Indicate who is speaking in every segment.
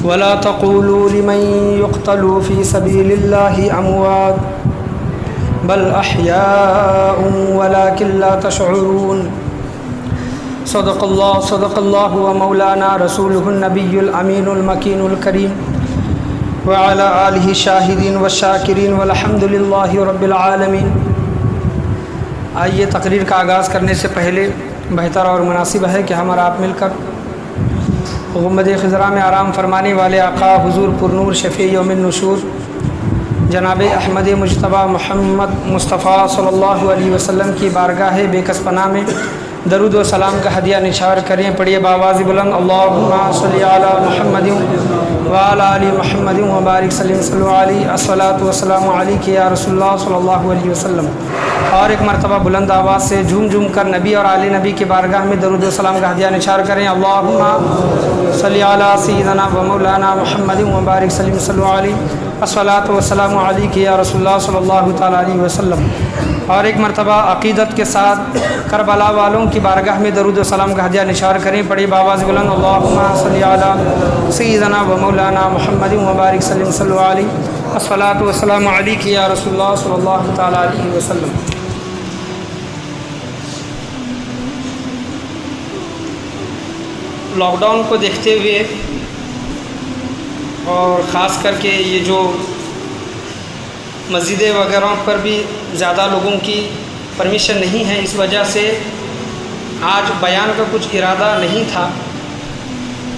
Speaker 1: ولا تقولوا لمن يقتل في سبيل الله أموات بل أحياء ولكن لا تشعرون صدق الله ومولانا رسوله النبي الأمين المكين الكريم وعلى آله الشاهدين والشاكرين والحمد لله رب العالمين۔ آئیے تقریر کا آغاز کرنے سے پہلے بہتر اور مناسب ہے کہ ہم اور آپ مل کر غمد خضرا میں آرام فرمانے والے آقا حضور پرنور شفیع یوم النشور جناب احمد مجتبی محمد مصطفیٰ صلی اللہ علیہ وسلم کی بارگاہ بے کس پناہ میں درود و سلام کا ہدیہ نثار کریں۔ پڑھیے باواز بلند اللہم صلی علی محمد وعلی آل محمد وبارک صلی علیہ الصلاۃ والسلام علیک یا رسول اللہ صلی اللہ علیہ وسلم۔ اور ایک مرتبہ بلند آواز سے جھوم جھوم کر نبی اور آل نبی کی بارگاہ میں درود و سلام کا ہدیہ نثار کریں۔ اللہم صلی علی سیدنا و مولانا محمد وبارک صلی علیہ الصلاۃ والسلام علیک یا رسول اللہ صلی اللہ تعالیٰ علیہ وسلم۔ اور ایک مرتبہ عقیدت کے ساتھ کربلا والوں کی بارگاہ میں درود و سلام کا ہدیہ نثار کریں۔ پڑھی باواز بلند اللہم صلی علی سیدنا و مولانا محمد وبارک صلی علیہ الصلاۃ والسلام علیک یا رسول اللہ صلی اللہ تعالیٰ علیہ وسلم۔ لاک ڈاؤن کو دیکھتے ہوئے اور خاص کر کے یہ جو مسجدیں وغیرہ پر بھی زیادہ لوگوں کی پرمیشن نہیں ہے، اس وجہ سے آج بیان کا کچھ ارادہ نہیں تھا،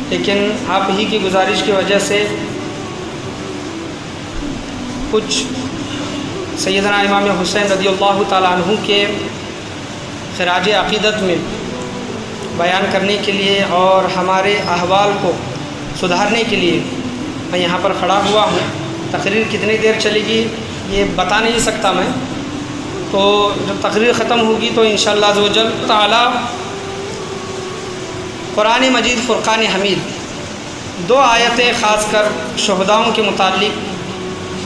Speaker 1: لیکن آپ ہی کی گزارش کی وجہ سے کچھ سیدنا امام حسین رضی اللہ تعالیٰ عنہ کے خراج عقیدت میں بیان کرنے کے لیے اور ہمارے احوال کو سدھارنے کے لیے میں یہاں پر کھڑا ہوا ہوں۔ تقریر کتنی دیر چلے گی یہ بتا نہیں سکتا میں، تو جب تقریر ختم ہوگی تو انشاءاللہ عز و جل تعالی قرآن مجید فرقان حمید 2 آیتیں خاص کر شہداؤں کے متعلق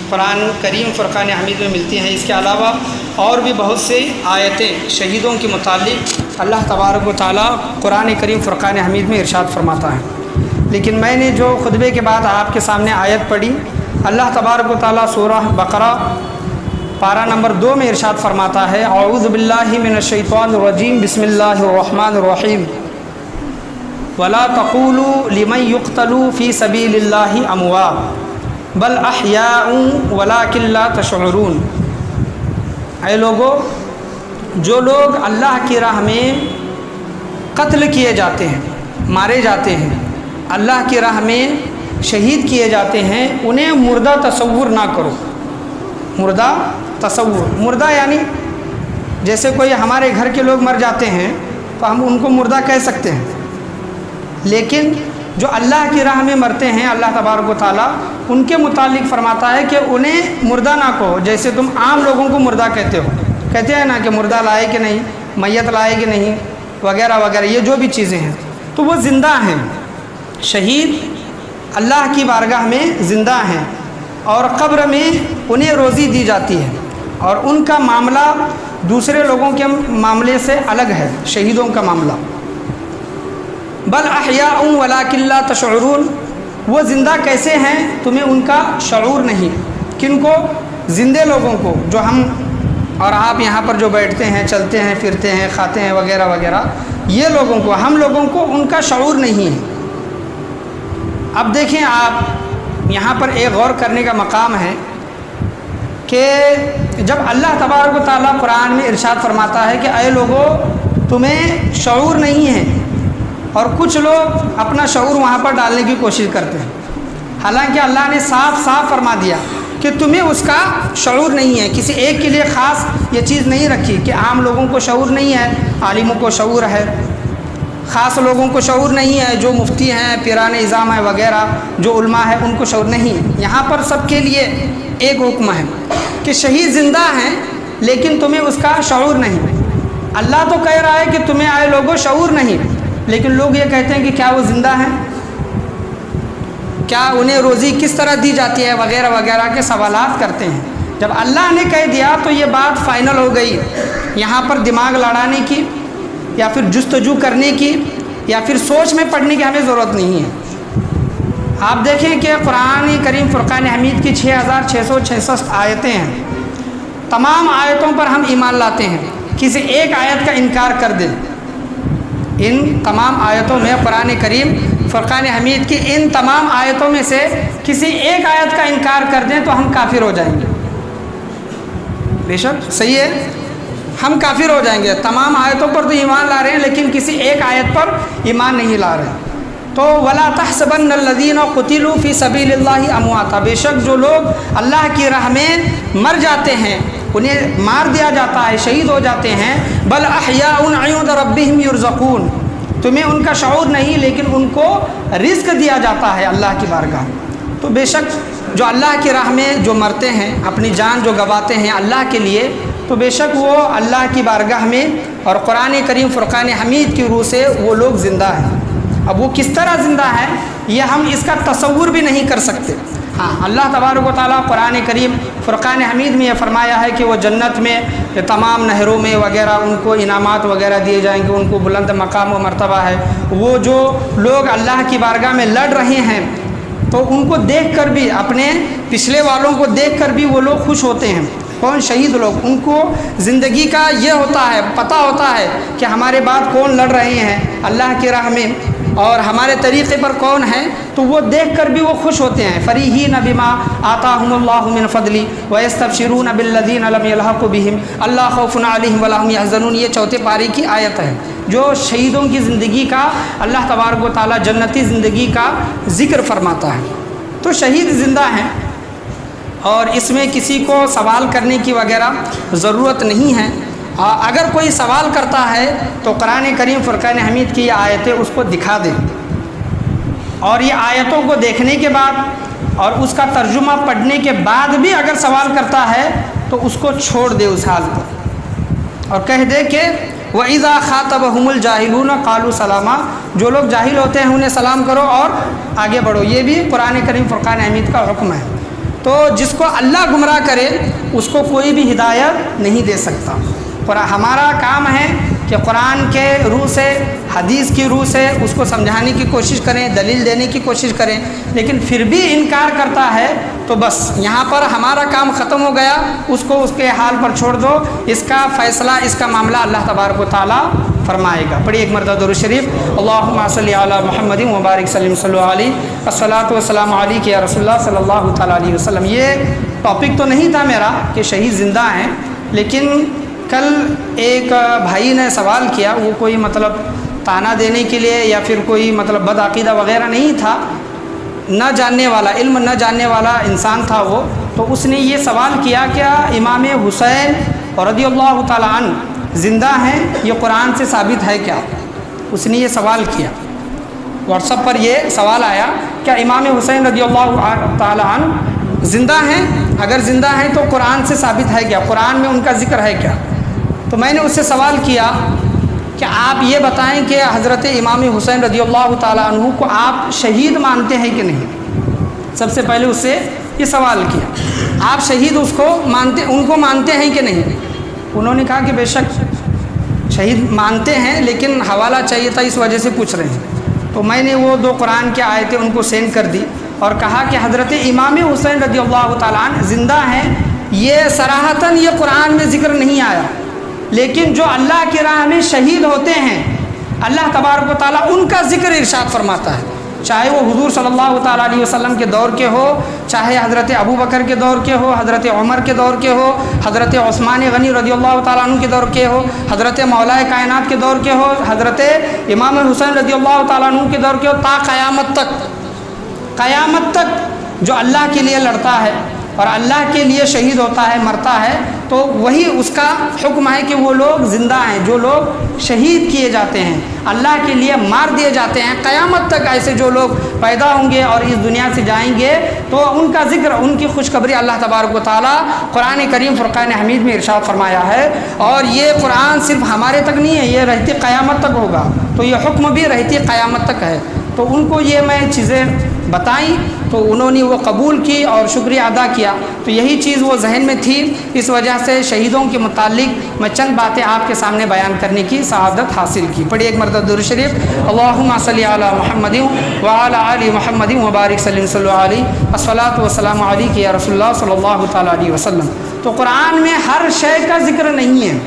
Speaker 1: قرآن کریم فرقان حمید میں ملتی ہیں۔ اس کے علاوہ اور بھی بہت سی آیتیں شہیدوں کے متعلق اللہ تبارک و تعالی قرآن کریم فرقان حمید میں ارشاد فرماتا ہے، لیکن میں نے جو خطبے کے بعد آپ کے سامنے آیت پڑھی، اللہ تبارک و تعالی سورہ بقرہ پارہ نمبر 2 میں ارشاد فرماتا ہے اعوذ باللہ من الشیطان الرجیم بسم اللہ الرحمن الرحیم ولا تقولوا لمن يقتل في سبيل الله اموات بل احیاء ولکن لا تشعرون۔ اے لوگو، جو لوگ اللہ کی راہ میں قتل کیے جاتے ہیں، مارے جاتے ہیں، اللہ کی راہ میں شہید کیے جاتے ہیں، انہیں مردہ تصور نہ کرو۔ مردہ تصور، مردہ یعنی جیسے کوئی ہمارے گھر کے لوگ مر جاتے ہیں تو ہم ان کو مردہ کہہ سکتے ہیں، لیکن جو اللہ کی راہ میں مرتے ہیں اللہ تبارک و تعالیٰ ان کے متعلق فرماتا ہے کہ انہیں مردہ نہ کہو، جیسے تم عام لوگوں کو مردہ کہتے ہو، کہتے ہیں نا کہ مردہ لائے کہ نہیں، میت لائے کہ نہیں، وغیرہ وغیرہ، یہ جو بھی چیزیں ہیں تو وہ زندہ ہیں۔ شہید اللہ کی بارگاہ میں زندہ ہیں اور قبر میں انہیں روزی دی جاتی ہے، اور ان کا معاملہ دوسرے لوگوں کے معاملے سے الگ ہے، شہیدوں کا معاملہ۔ بل احیاء ولکن لا تشعرون، وہ زندہ کیسے ہیں تمہیں ان کا شعور نہیں۔ کن کو؟ زندے لوگوں کو، جو ہم اور آپ یہاں پر جو بیٹھتے ہیں، چلتے ہیں، پھرتے ہیں، کھاتے ہیں وغیرہ وغیرہ، یہ لوگوں کو، ہم لوگوں کو ان کا شعور نہیں ہے۔ اب دیکھیں آپ یہاں پر ایک غور کرنے کا مقام ہے کہ جب اللہ تبارک و تعالیٰ قرآن میں ارشاد فرماتا ہے کہ اے لوگو تمہیں شعور نہیں ہے، اور کچھ لوگ اپنا شعور وہاں پر ڈالنے کی کوشش کرتے ہیں، حالانکہ اللہ نے صاف صاف فرما دیا کہ تمہیں اس کا شعور نہیں ہے۔ کسی ایک کے لیے خاص یہ چیز نہیں رکھی کہ عام لوگوں کو شعور نہیں ہے، عالموں کو شعور ہے، خاص لوگوں کو شعور نہیں ہے، جو مفتی ہیں، پیران اعظام ہیں وغیرہ، جو علماء ہیں ان کو شعور نہیں ہے۔ یہاں پر سب کے لیے ایک حکم ہے کہ شہید زندہ ہیں لیکن تمہیں اس کا شعور نہیں۔ اللہ تو کہہ رہا ہے کہ تمہیں آئے لوگوں شعور نہیں، لیکن لوگ یہ کہتے ہیں کہ کیا وہ زندہ ہیں، کیا انہیں روزی کس طرح دی جاتی ہے وغیرہ وغیرہ کے سوالات کرتے ہیں۔ جب اللہ نے کہہ دیا تو یہ بات فائنل ہو گئی، یہاں پر دماغ لڑانے کی یا پھر جستجو کرنے کی یا پھر سوچ میں پڑنے کی ہمیں ضرورت نہیں ہے۔ آپ دیکھیں کہ قرآن کریم فرقان حمید کی 6666 آیتیں ہیں، تمام آیتوں پر ہم ایمان لاتے ہیں، کسی ایک آیت کا انکار کر دیں، ان تمام آیتوں میں قرآن کریم فرقان حمید کی ان تمام آیتوں میں سے کسی ایک آیت کا انکار کر دیں تو ہم کافر ہو جائیں گے۔ بے شک صحیح ہے، ہم کافر ہو جائیں گے۔ تمام آیتوں پر تو ایمان لا رہے ہیں لیکن کسی ایک آیت پر ایمان نہیں لا رہے۔ تو وَلَا تَحْسَبَنَّ الَّذِينَ قُتِلُوا فِي سَبِيلِ اللَّهِ أَمْوَاتًا، بے شک جو لوگ اللہ کی راہ میں مر جاتے ہیں، انہیں مار دیا جاتا ہے، شہید ہو جاتے ہیں، بل احیاء عند ربهم یرزقون، تمہیں ان کا شعور نہیں لیکن ان کو رزق دیا جاتا ہے اللہ کی بارگاہ۔ تو بے شک جو اللہ کی راہ میں جو مرتے ہیں، اپنی جان جو گواتے ہیں اللہ کے لیے، تو بے شک وہ اللہ کی بارگاہ میں اور قرآن کریم فرقان حمید کی روح سے وہ لوگ زندہ ہیں۔ اب وہ کس طرح زندہ ہے یہ ہم اس کا تصور بھی نہیں کر سکتے۔ ہاں، اللہ تبارک و تعالیٰ قرآن کریم فرقان حمید میں یہ فرمایا ہے کہ وہ جنت میں تمام نہروں میں وغیرہ ان کو انعامات وغیرہ دیے جائیں گے، ان کو بلند مقام و مرتبہ ہے۔ وہ جو لوگ اللہ کی بارگاہ میں لڑ رہے ہیں تو ان کو دیکھ کر بھی، اپنے پچھلے والوں کو دیکھ کر بھی وہ لوگ خوش ہوتے ہیں۔ کون؟ شہید لوگ۔ ان کو زندگی کا یہ ہوتا ہے، پتہ ہوتا ہے کہ ہمارے بعد کون لڑ رہے ہیں اللہ کی راہ میں اور ہمارے طریقے پر کون ہیں، تو وہ دیکھ کر بھی وہ خوش ہوتے ہیں۔ فریحین بما آتاہم اللہ من فضلی ویستبشرون بالذین لم یلحقوا بہم اللہ خوف علیہم ولا ھم یحزنون، یہ چوتھے پارے کی آیت ہے جو شہیدوں کی زندگی کا اللہ تبارک و تعالیٰ جنتی زندگی کا ذکر فرماتا ہے۔ تو شہید زندہ ہیں اور اس میں کسی کو سوال کرنے کی وغیرہ ضرورت نہیں ہے۔ اگر کوئی سوال کرتا ہے تو قرآن کریم فرقان حمید کی یہ آیتیں اس کو دکھا دیں، اور یہ آیتوں کو دیکھنے کے بعد اور اس کا ترجمہ پڑھنے کے بعد بھی اگر سوال کرتا ہے تو اس کو چھوڑ دے اس حال پر، اور کہہ دے کہ وَإِذَا خَاطَبَهُمُ الْجَاهِلُونَ قَالُوا سَلَامًا، جو لوگ جاہل ہوتے ہیں انہیں سلام کرو اور آگے بڑھو۔ یہ بھی قرآن کریم فرقان حمید کا حکم ہے۔ تو جس کو اللہ گمراہ کرے اس کو کوئی بھی ہدایت نہیں دے سکتا۔ ہمارا کام ہے کہ قرآن کے روح سے، حدیث کی روح سے اس کو سمجھانے کی کوشش کریں، دلیل دینے کی کوشش کریں، لیکن پھر بھی انکار کرتا ہے تو بس یہاں پر ہمارا کام ختم ہو گیا، اس کو اس کے حال پر چھوڑ دو، اس کا فیصلہ، اس کا معاملہ اللہ تبارک و تعالیٰ فرمائے گا۔ پڑھیے ایک مرتبہ درود شریف، اللہم صلی علی محمد وبارک سلم صلی علیہ الصلاۃ والسلام علیک یا رسول اللہ صلی اللہ تعالیٰ علیہ وسلم۔ یہ ٹاپک تو نہیں تھا میرا کہ شہید زندہ ہیں، لیکن کل ایک بھائی نے سوال کیا، وہ کوئی مطلب تانا دینے کے لیے یا پھر کوئی مطلب بدعقیدہ وغیرہ نہیں تھا، نہ جاننے والا، علم نہ جاننے والا انسان تھا وہ، تو اس نے یہ سوال کیا کہ امام حسین رضی اللہ تعالیٰ عنہ زندہ ہیں، یہ قرآن سے ثابت ہے کیا؟ اس نے یہ سوال کیا، واٹس ایپ پر یہ سوال آیا کہ امام حسین رضی اللہ تعالیٰ عنہ زندہ ہیں؟ اگر زندہ ہیں تو قرآن سے ثابت ہے کیا؟ قرآن میں ان کا ذکر ہے کیا؟ تو میں نے اس سے سوال کیا کہ آپ یہ بتائیں کہ حضرت امام حسین رضی اللہ تعالیٰ عنہ کو آپ شہید مانتے ہیں کہ نہیں؟ سب سے پہلے اس سے یہ سوال کیا، آپ شہید اس کو مانتے، ان کو مانتے ہیں کہ نہیں؟ انہوں نے کہا کہ بے شک شہید مانتے ہیں لیکن حوالہ چاہیے تھا اس وجہ سے پوچھ رہے ہیں۔ تو میں نے وہ 2 قرآن کی آیتیں ان کو سینڈ کر دی اور کہا کہ حضرت امام حسین رضی اللہ تعالیٰ عنہ زندہ ہیں، یہ صراحتاً یہ قرآن میں ذکر نہیں آیا، لیکن جو اللہ کی راہ میں شہید ہوتے ہیں اللہ تبارک و تعالیٰ ان کا ذکر ارشاد فرماتا ہے، چاہے وہ حضور صلی اللہ تعالیٰ علیہ وسلم کے دور کے ہو، چاہے حضرت ابو بکر کے دور کے ہو، حضرت عمر کے دور کے ہو، حضرت عثمان غنی رضی اللہ تعالیٰ عنہ کے دور کے ہو، حضرت مولا کائنات کے دور کے ہو، حضرت امام حسین رضی اللہ تعالیٰ عنہ کے دور کے ہو، تا قیامت تک جو اللہ کے لیے لڑتا ہے اور اللہ کے لیے شہید ہوتا ہے، مرتا ہے، تو وہی اس کا حکم ہے کہ وہ لوگ زندہ ہیں، جو لوگ شہید کیے جاتے ہیں، اللہ کے لیے مار دیے جاتے ہیں، قیامت تک ایسے جو لوگ پیدا ہوں گے اور اس دنیا سے جائیں گے تو ان کا ذکر، ان کی خوشخبری اللہ تبارک و تعالیٰ قرآن کریم فرقان حمید میں ارشاد فرمایا ہے۔ اور یہ قرآن صرف ہمارے تک نہیں ہے، یہ رہتی قیامت تک ہوگا، تو یہ حکم بھی رہتی قیامت تک ہے۔ تو ان کو یہ میں چیزیں بتائیں تو انہوں نے وہ قبول کی اور شکریہ ادا کیا. تو یہی چیز وہ ذہن میں تھی، اس وجہ سے شہیدوں کے متعلق میں چند باتیں آپ کے سامنے بیان کرنے کی سعادت حاصل کی. پڑھیے ایک مرتبہ درود شریف. اللہم صلی علی محمد وعلی آل محمد وبارک صلی علیہ الصلاۃ والسلام علیک یا رسول اللہ صلی اللہ تعالیٰ علیہ وسلم. تو قرآن میں ہر شے کا ذکر نہیں ہے.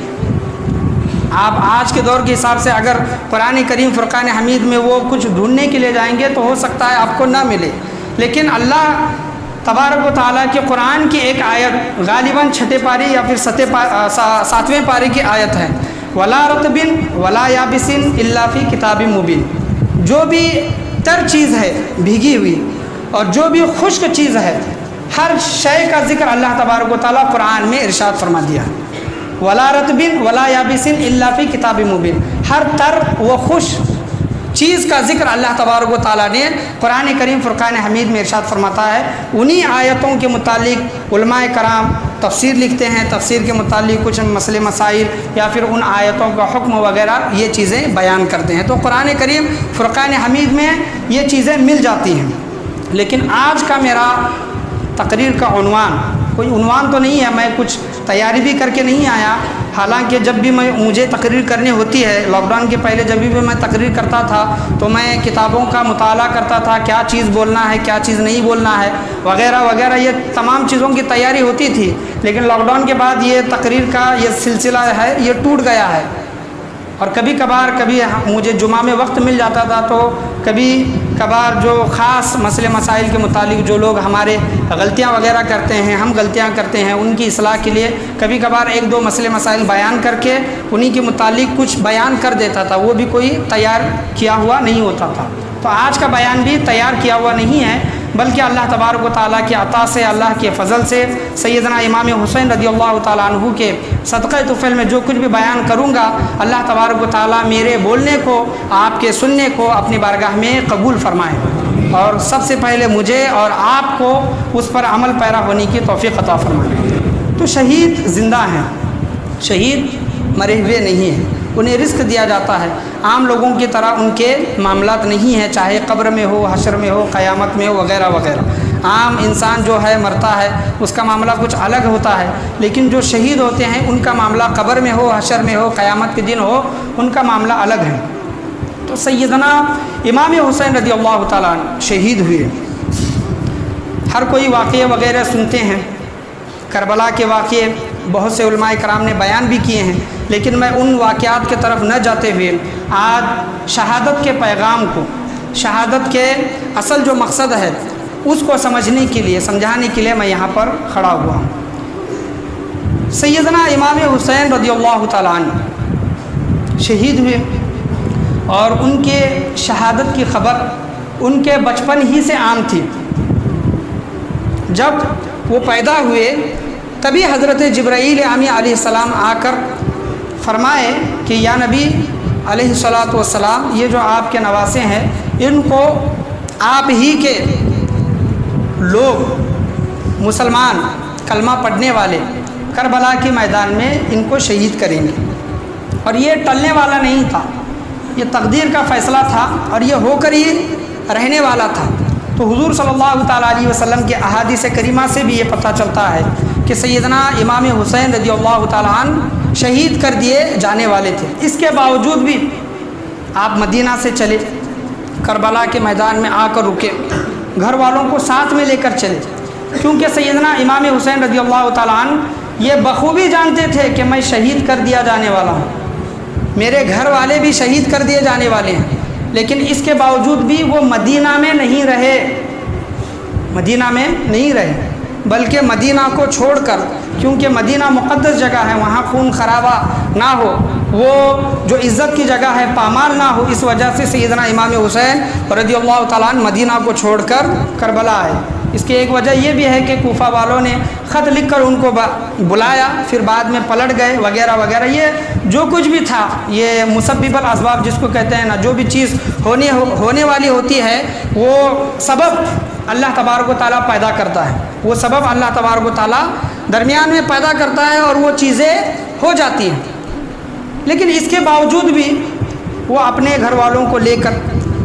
Speaker 1: آپ آج کے دور کے حساب سے اگر قرآن کریم فرقان حمید میں وہ کچھ ڈھونڈنے کے لیے جائیں گے تو ہو سکتا ہے آپ کو نہ ملے، لیکن اللہ تبارک و تعالیٰ کے قرآن کی ایک آیت غالباً چھٹے پارے یا پھر ساتویں پارے کی آیت ہے، ولا رطب ولا یابس الا فی کتاب مبین. جو بھی تر چیز ہے بھیگی ہوئی اور جو بھی خشک چیز ہے، ہر شے کا ذکر اللہ تبارک و تعالیٰ قرآن میں ارشاد فرما دیا ہے. ولا رطب ولا یابس الا فی کتاب مبین. ہر تر و خوش چیز کا ذکر اللہ تبارک و تعالیٰ نے قرآن کریم فرقان حمید میں ارشاد فرماتا ہے. انہی آیتوں کے متعلق علماء کرام تفسیر لکھتے ہیں، تفسیر کے متعلق کچھ مسئلے مسائل یا پھر ان آیتوں کا حکم وغیرہ یہ چیزیں بیان کرتے ہیں. تو قرآن کریم فرقان حمید میں یہ چیزیں مل جاتی ہیں. لیکن آج کا میرا تقریر کا عنوان کوئی عنوان تو نہیں ہے، میں کچھ تیاری بھی کر کے نہیں آیا. حالانکہ جب بھی مجھے تقریر کرنی ہوتی ہے، لاک ڈاؤن کے پہلے جب بھی میں تقریر کرتا تھا تو میں کتابوں کا مطالعہ کرتا تھا، کیا چیز بولنا ہے کیا چیز نہیں بولنا ہے وغیرہ وغیرہ، یہ تمام چیزوں کی تیاری ہوتی تھی. لیکن لاک ڈاؤن کے بعد یہ تقریر کا یہ سلسلہ ہے یہ ٹوٹ گیا ہے. اور کبھی مجھے جمعہ میں وقت مل جاتا تھا تو کبھی کبھار جو خاص مسئلے مسائل کے متعلق جو لوگ ہمارے غلطیاں وغیرہ کرتے ہیں، ہم غلطیاں کرتے ہیں، ان کی اصلاح کے لیے کبھی کبھار ایک دو مسئلے مسائل بیان کر کے انہی کے متعلق کچھ بیان کر دیتا تھا. وہ بھی کوئی تیار کیا ہوا نہیں ہوتا تھا. تو آج کا بیان بھی تیار کیا ہوا نہیں ہے، بلکہ اللہ تبارک و تعالیٰ کی عطا سے، اللہ کے فضل سے، سیدنا امام حسین رضی اللہ تعالیٰ عنہ کے صدقہ طفیل میں جو کچھ بھی بیان کروں گا، اللہ تبارک و تعالیٰ میرے بولنے کو، آپ کے سننے کو اپنی بارگاہ میں قبول فرمائے، اور سب سے پہلے مجھے اور آپ کو اس پر عمل پیرا ہونے کی توفیق عطا فرمائے. تو شہید زندہ ہیں، شہید مرے ہوئے نہیں ہیں، انہیں رزق دیا جاتا ہے. عام لوگوں کی طرح ان کے معاملات نہیں ہیں، چاہے قبر میں ہو، حشر میں ہو، قیامت میں ہو وغیرہ وغیرہ. عام انسان جو ہے مرتا ہے اس کا معاملہ کچھ الگ ہوتا ہے، لیکن جو شہید ہوتے ہیں ان کا معاملہ قبر میں ہو، حشر میں ہو، قیامت کے دن ہو، ان کا معاملہ الگ ہے. تو سیدنا امام حسین رضی اللہ تعالیٰ عنہ شہید ہوئے. ہر کوئی واقعے وغیرہ سنتے ہیں، کربلا کے واقعے بہت سے علماء کرام نے بیان بھی کیے ہیں، لیکن میں ان واقعات کے طرف نہ جاتے ہوئے آج شہادت کے پیغام کو، شہادت کے اصل جو مقصد ہے اس کو سمجھنے کے لیے، سمجھانے کے لیے میں یہاں پر کھڑا ہوا ہوں. سیدنا امام حسین رضی اللہ تعالیٰ عنہ شہید ہوئے، اور ان کے شہادت کی خبر ان کے بچپن ہی سے عام تھی. جب وہ پیدا ہوئے تبھی حضرت جبرائیل امین علیہ السلام آ کر فرمائے کہ یا نبی علیہ الصلاۃ والسلام، یہ جو آپ کے نواسے ہیں ان کو آپ ہی کے لوگ مسلمان کلمہ پڑھنے والے کربلا کے میدان میں ان کو شہید کریں گے. اور یہ ٹلنے والا نہیں تھا، یہ تقدیر کا فیصلہ تھا اور یہ ہو کر ہی رہنے والا تھا. تو حضور صلی اللہ تعالیٰ علیہ وسلم کے احادیث کریمہ سے بھی یہ پتہ چلتا ہے کہ سیدنا امام حسین رضی اللہ تعالیٰ عنہ شہید کر دیے جانے والے تھے. اس کے باوجود بھی آپ مدینہ سے چلے، کربلا کے میدان میں آ کر رکے، گھر والوں کو ساتھ میں لے کر چلے، کیونکہ سیدنا امام حسین رضی اللہ تعالیٰ عنہ یہ بخوبی جانتے تھے کہ میں شہید کر دیا جانے والا ہوں، میرے گھر والے بھی شہید کر دیے جانے والے ہیں. لیکن اس کے باوجود بھی وہ مدینہ میں نہیں رہے، مدینہ میں نہیں رہے، بلکہ مدینہ کو چھوڑ کر، کیونکہ مدینہ مقدس جگہ ہے، وہاں خون خرابہ نہ ہو، وہ جو عزت کی جگہ ہے پامال نہ ہو، اس وجہ سے سیدنا امام حسین رضی اللہ تعالیٰ عنہ مدینہ کو چھوڑ کر کربلا آئے. اس کی ایک وجہ یہ بھی ہے کہ کوفہ والوں نے خط لکھ کر ان کو بلایا، پھر بعد میں پلٹ گئے وغیرہ وغیرہ. یہ جو کچھ بھی تھا یہ مسبب الاسباب جس کو کہتے ہیں نا، جو بھی چیز ہونے والی ہوتی ہے وہ سبب اللہ تبارک و تعالیٰ پیدا کرتا ہے، وہ سبب اللہ تبارک و تعالیٰ درمیان میں پیدا کرتا ہے اور وہ چیزیں ہو جاتی ہیں. لیکن اس کے باوجود بھی وہ اپنے گھر والوں کو لے کر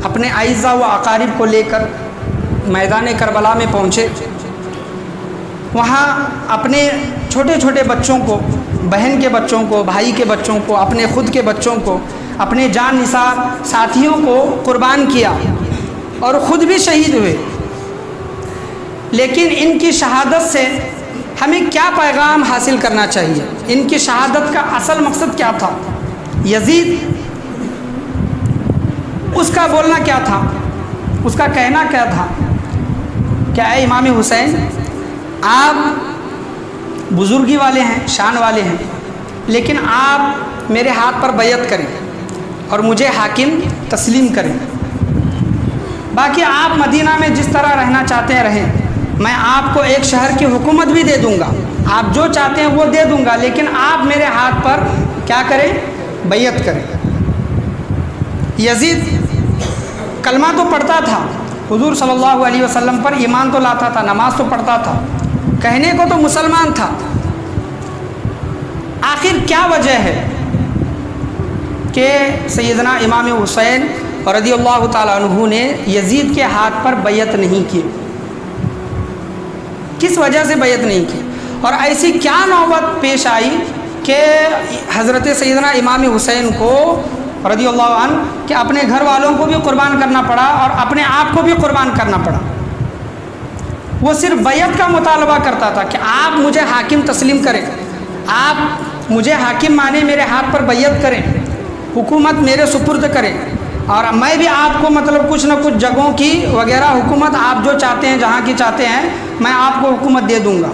Speaker 1: اپنے اعزا و اقارب کو لے کر میدان کربلا میں پہنچے. وہاں اپنے چھوٹے چھوٹے بچوں کو، بہن کے بچوں کو، بھائی کے بچوں کو، اپنے خود کے بچوں کو، اپنے جان نثار ساتھیوں کو قربان کیا اور خود بھی شہید ہوئے. لیکن ان کی شہادت سے ہمیں کیا پیغام حاصل کرنا چاہیے؟ ان کی شہادت کا اصل مقصد کیا تھا؟ یزید، اس کا بولنا کیا تھا؟ اس کا کہنا کیا تھا کہ اے امام حسین، آپ بزرگی والے ہیں، شان والے ہیں، لیکن آپ میرے ہاتھ پر بیعت کریں اور مجھے حاکم تسلیم کریں. باقی آپ مدینہ میں جس طرح رہنا چاہتے ہیں رہیں، میں آپ کو ایک شہر کی حکومت بھی دے دوں گا، آپ جو چاہتے ہیں وہ دے دوں گا، لیکن آپ میرے ہاتھ پر کیا کریں؟ بیعت کریں. یزید کلمہ تو پڑھتا تھا، حضور صلی اللہ علیہ وسلم پر ایمان تو لاتا تھا، نماز تو پڑھتا تھا، کہنے کو تو مسلمان تھا. آخر کیا وجہ ہے کہ سیدنا امام حسین رضی اللہ تعالیٰ عنہ نے یزید کے ہاتھ پر بیعت نہیں کی؟ کس وجہ سے بیعت نہیں کی؟ اور ایسی کیا نوبت پیش آئی کہ حضرت سیدنا امام حسین کو رضی اللہ عنہ کہ اپنے گھر والوں کو بھی قربان کرنا پڑا اور اپنے آپ کو بھی قربان کرنا پڑا؟ وہ صرف بیعت کا مطالبہ کرتا تھا کہ آپ مجھے حاکم تسلیم کریں، آپ مجھے حاکم مانے، میرے ہاتھ پر بیعت کریں، حکومت میرے سپرد کریں، اور میں بھی آپ کو مطلب کچھ نہ کچھ جگہوں کی وغیرہ حکومت آپ جو چاہتے ہیں، جہاں کی چاہتے ہیں، میں آپ کو حکومت دے دوں گا.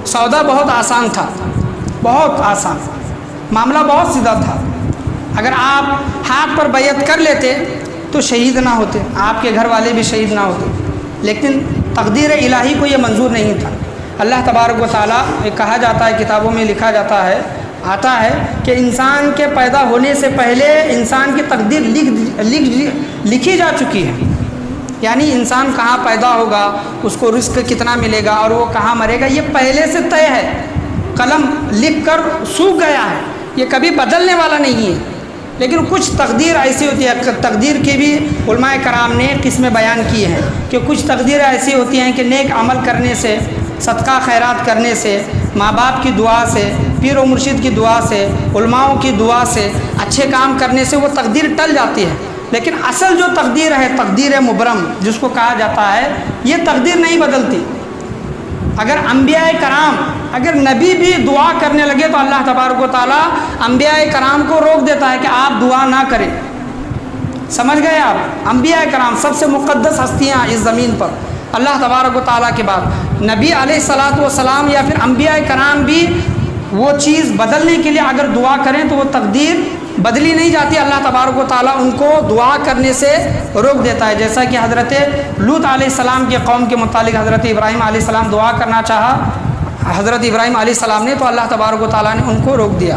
Speaker 1: سودا بہت آسان تھا، بہت آسان، معاملہ بہت سیدھا تھا. اگر آپ ہاتھ پر بیعت کر لیتے تو شہید نہ ہوتے، آپ کے گھر والے بھی شہید نہ ہوتے. لیکن تقدیر الہی کو یہ منظور نہیں تھا. اللہ تبارک و تعالیٰ، کہا جاتا ہے، کتابوں میں لکھا جاتا ہے، آتا ہے کہ انسان کے پیدا ہونے سے پہلے انسان کی تقدیر لکھی جا چکی ہے. یعنی انسان کہاں پیدا ہوگا، اس کو رزق کتنا ملے گا اور وہ کہاں مرے گا، یہ پہلے سے طے ہے، قلم لکھ کر سوکھ گیا ہے، یہ کبھی بدلنے والا نہیں ہے. لیکن کچھ تقدیر ایسی ہوتی ہے، تقدیر کی بھی علماء کرام نے قسمیں بیان کی ہیں کہ کچھ تقدیر ایسی ہوتی ہیں کہ نیک عمل کرنے سے، صدقہ خیرات کرنے سے، ماں باپ کی دعا سے، پیر و مرشد کی دعا سے، علماؤں کی دعا سے، اچھے کام کرنے سے وہ تقدیر ٹل جاتی ہے. لیکن اصل جو تقدیر ہے، تقدیر مبرم جس کو کہا جاتا ہے، یہ تقدیر نہیں بدلتی. اگر انبیاء کرام، اگر نبی بھی دعا کرنے لگے تو اللہ تبارک و تعالیٰ انبیاء کرام کو روک دیتا ہے کہ آپ دعا نہ کریں. سمجھ گئے آپ؟ انبیاء کرام سب سے مقدس ہستیاں اس زمین پر، اللہ تبارک و تعالیٰ کے بعد نبی علیہ الصلاۃ والسلام یا پھر انبیاء کرام بھی وہ چیز بدلنے کے لیے اگر دعا کریں تو وہ تقدیر بدلی نہیں جاتی. اللہ تبارک و تعالیٰ ان کو دعا کرنے سے روک دیتا ہے. جیسا کہ حضرت لوط علیہ السلام کے قوم کے متعلق حضرت ابراہیم علیہ السلام دعا کرنا چاہا حضرت ابراہیم علیہ السلام نے، تو اللہ تبارک و تعالیٰ نے ان کو روک دیا.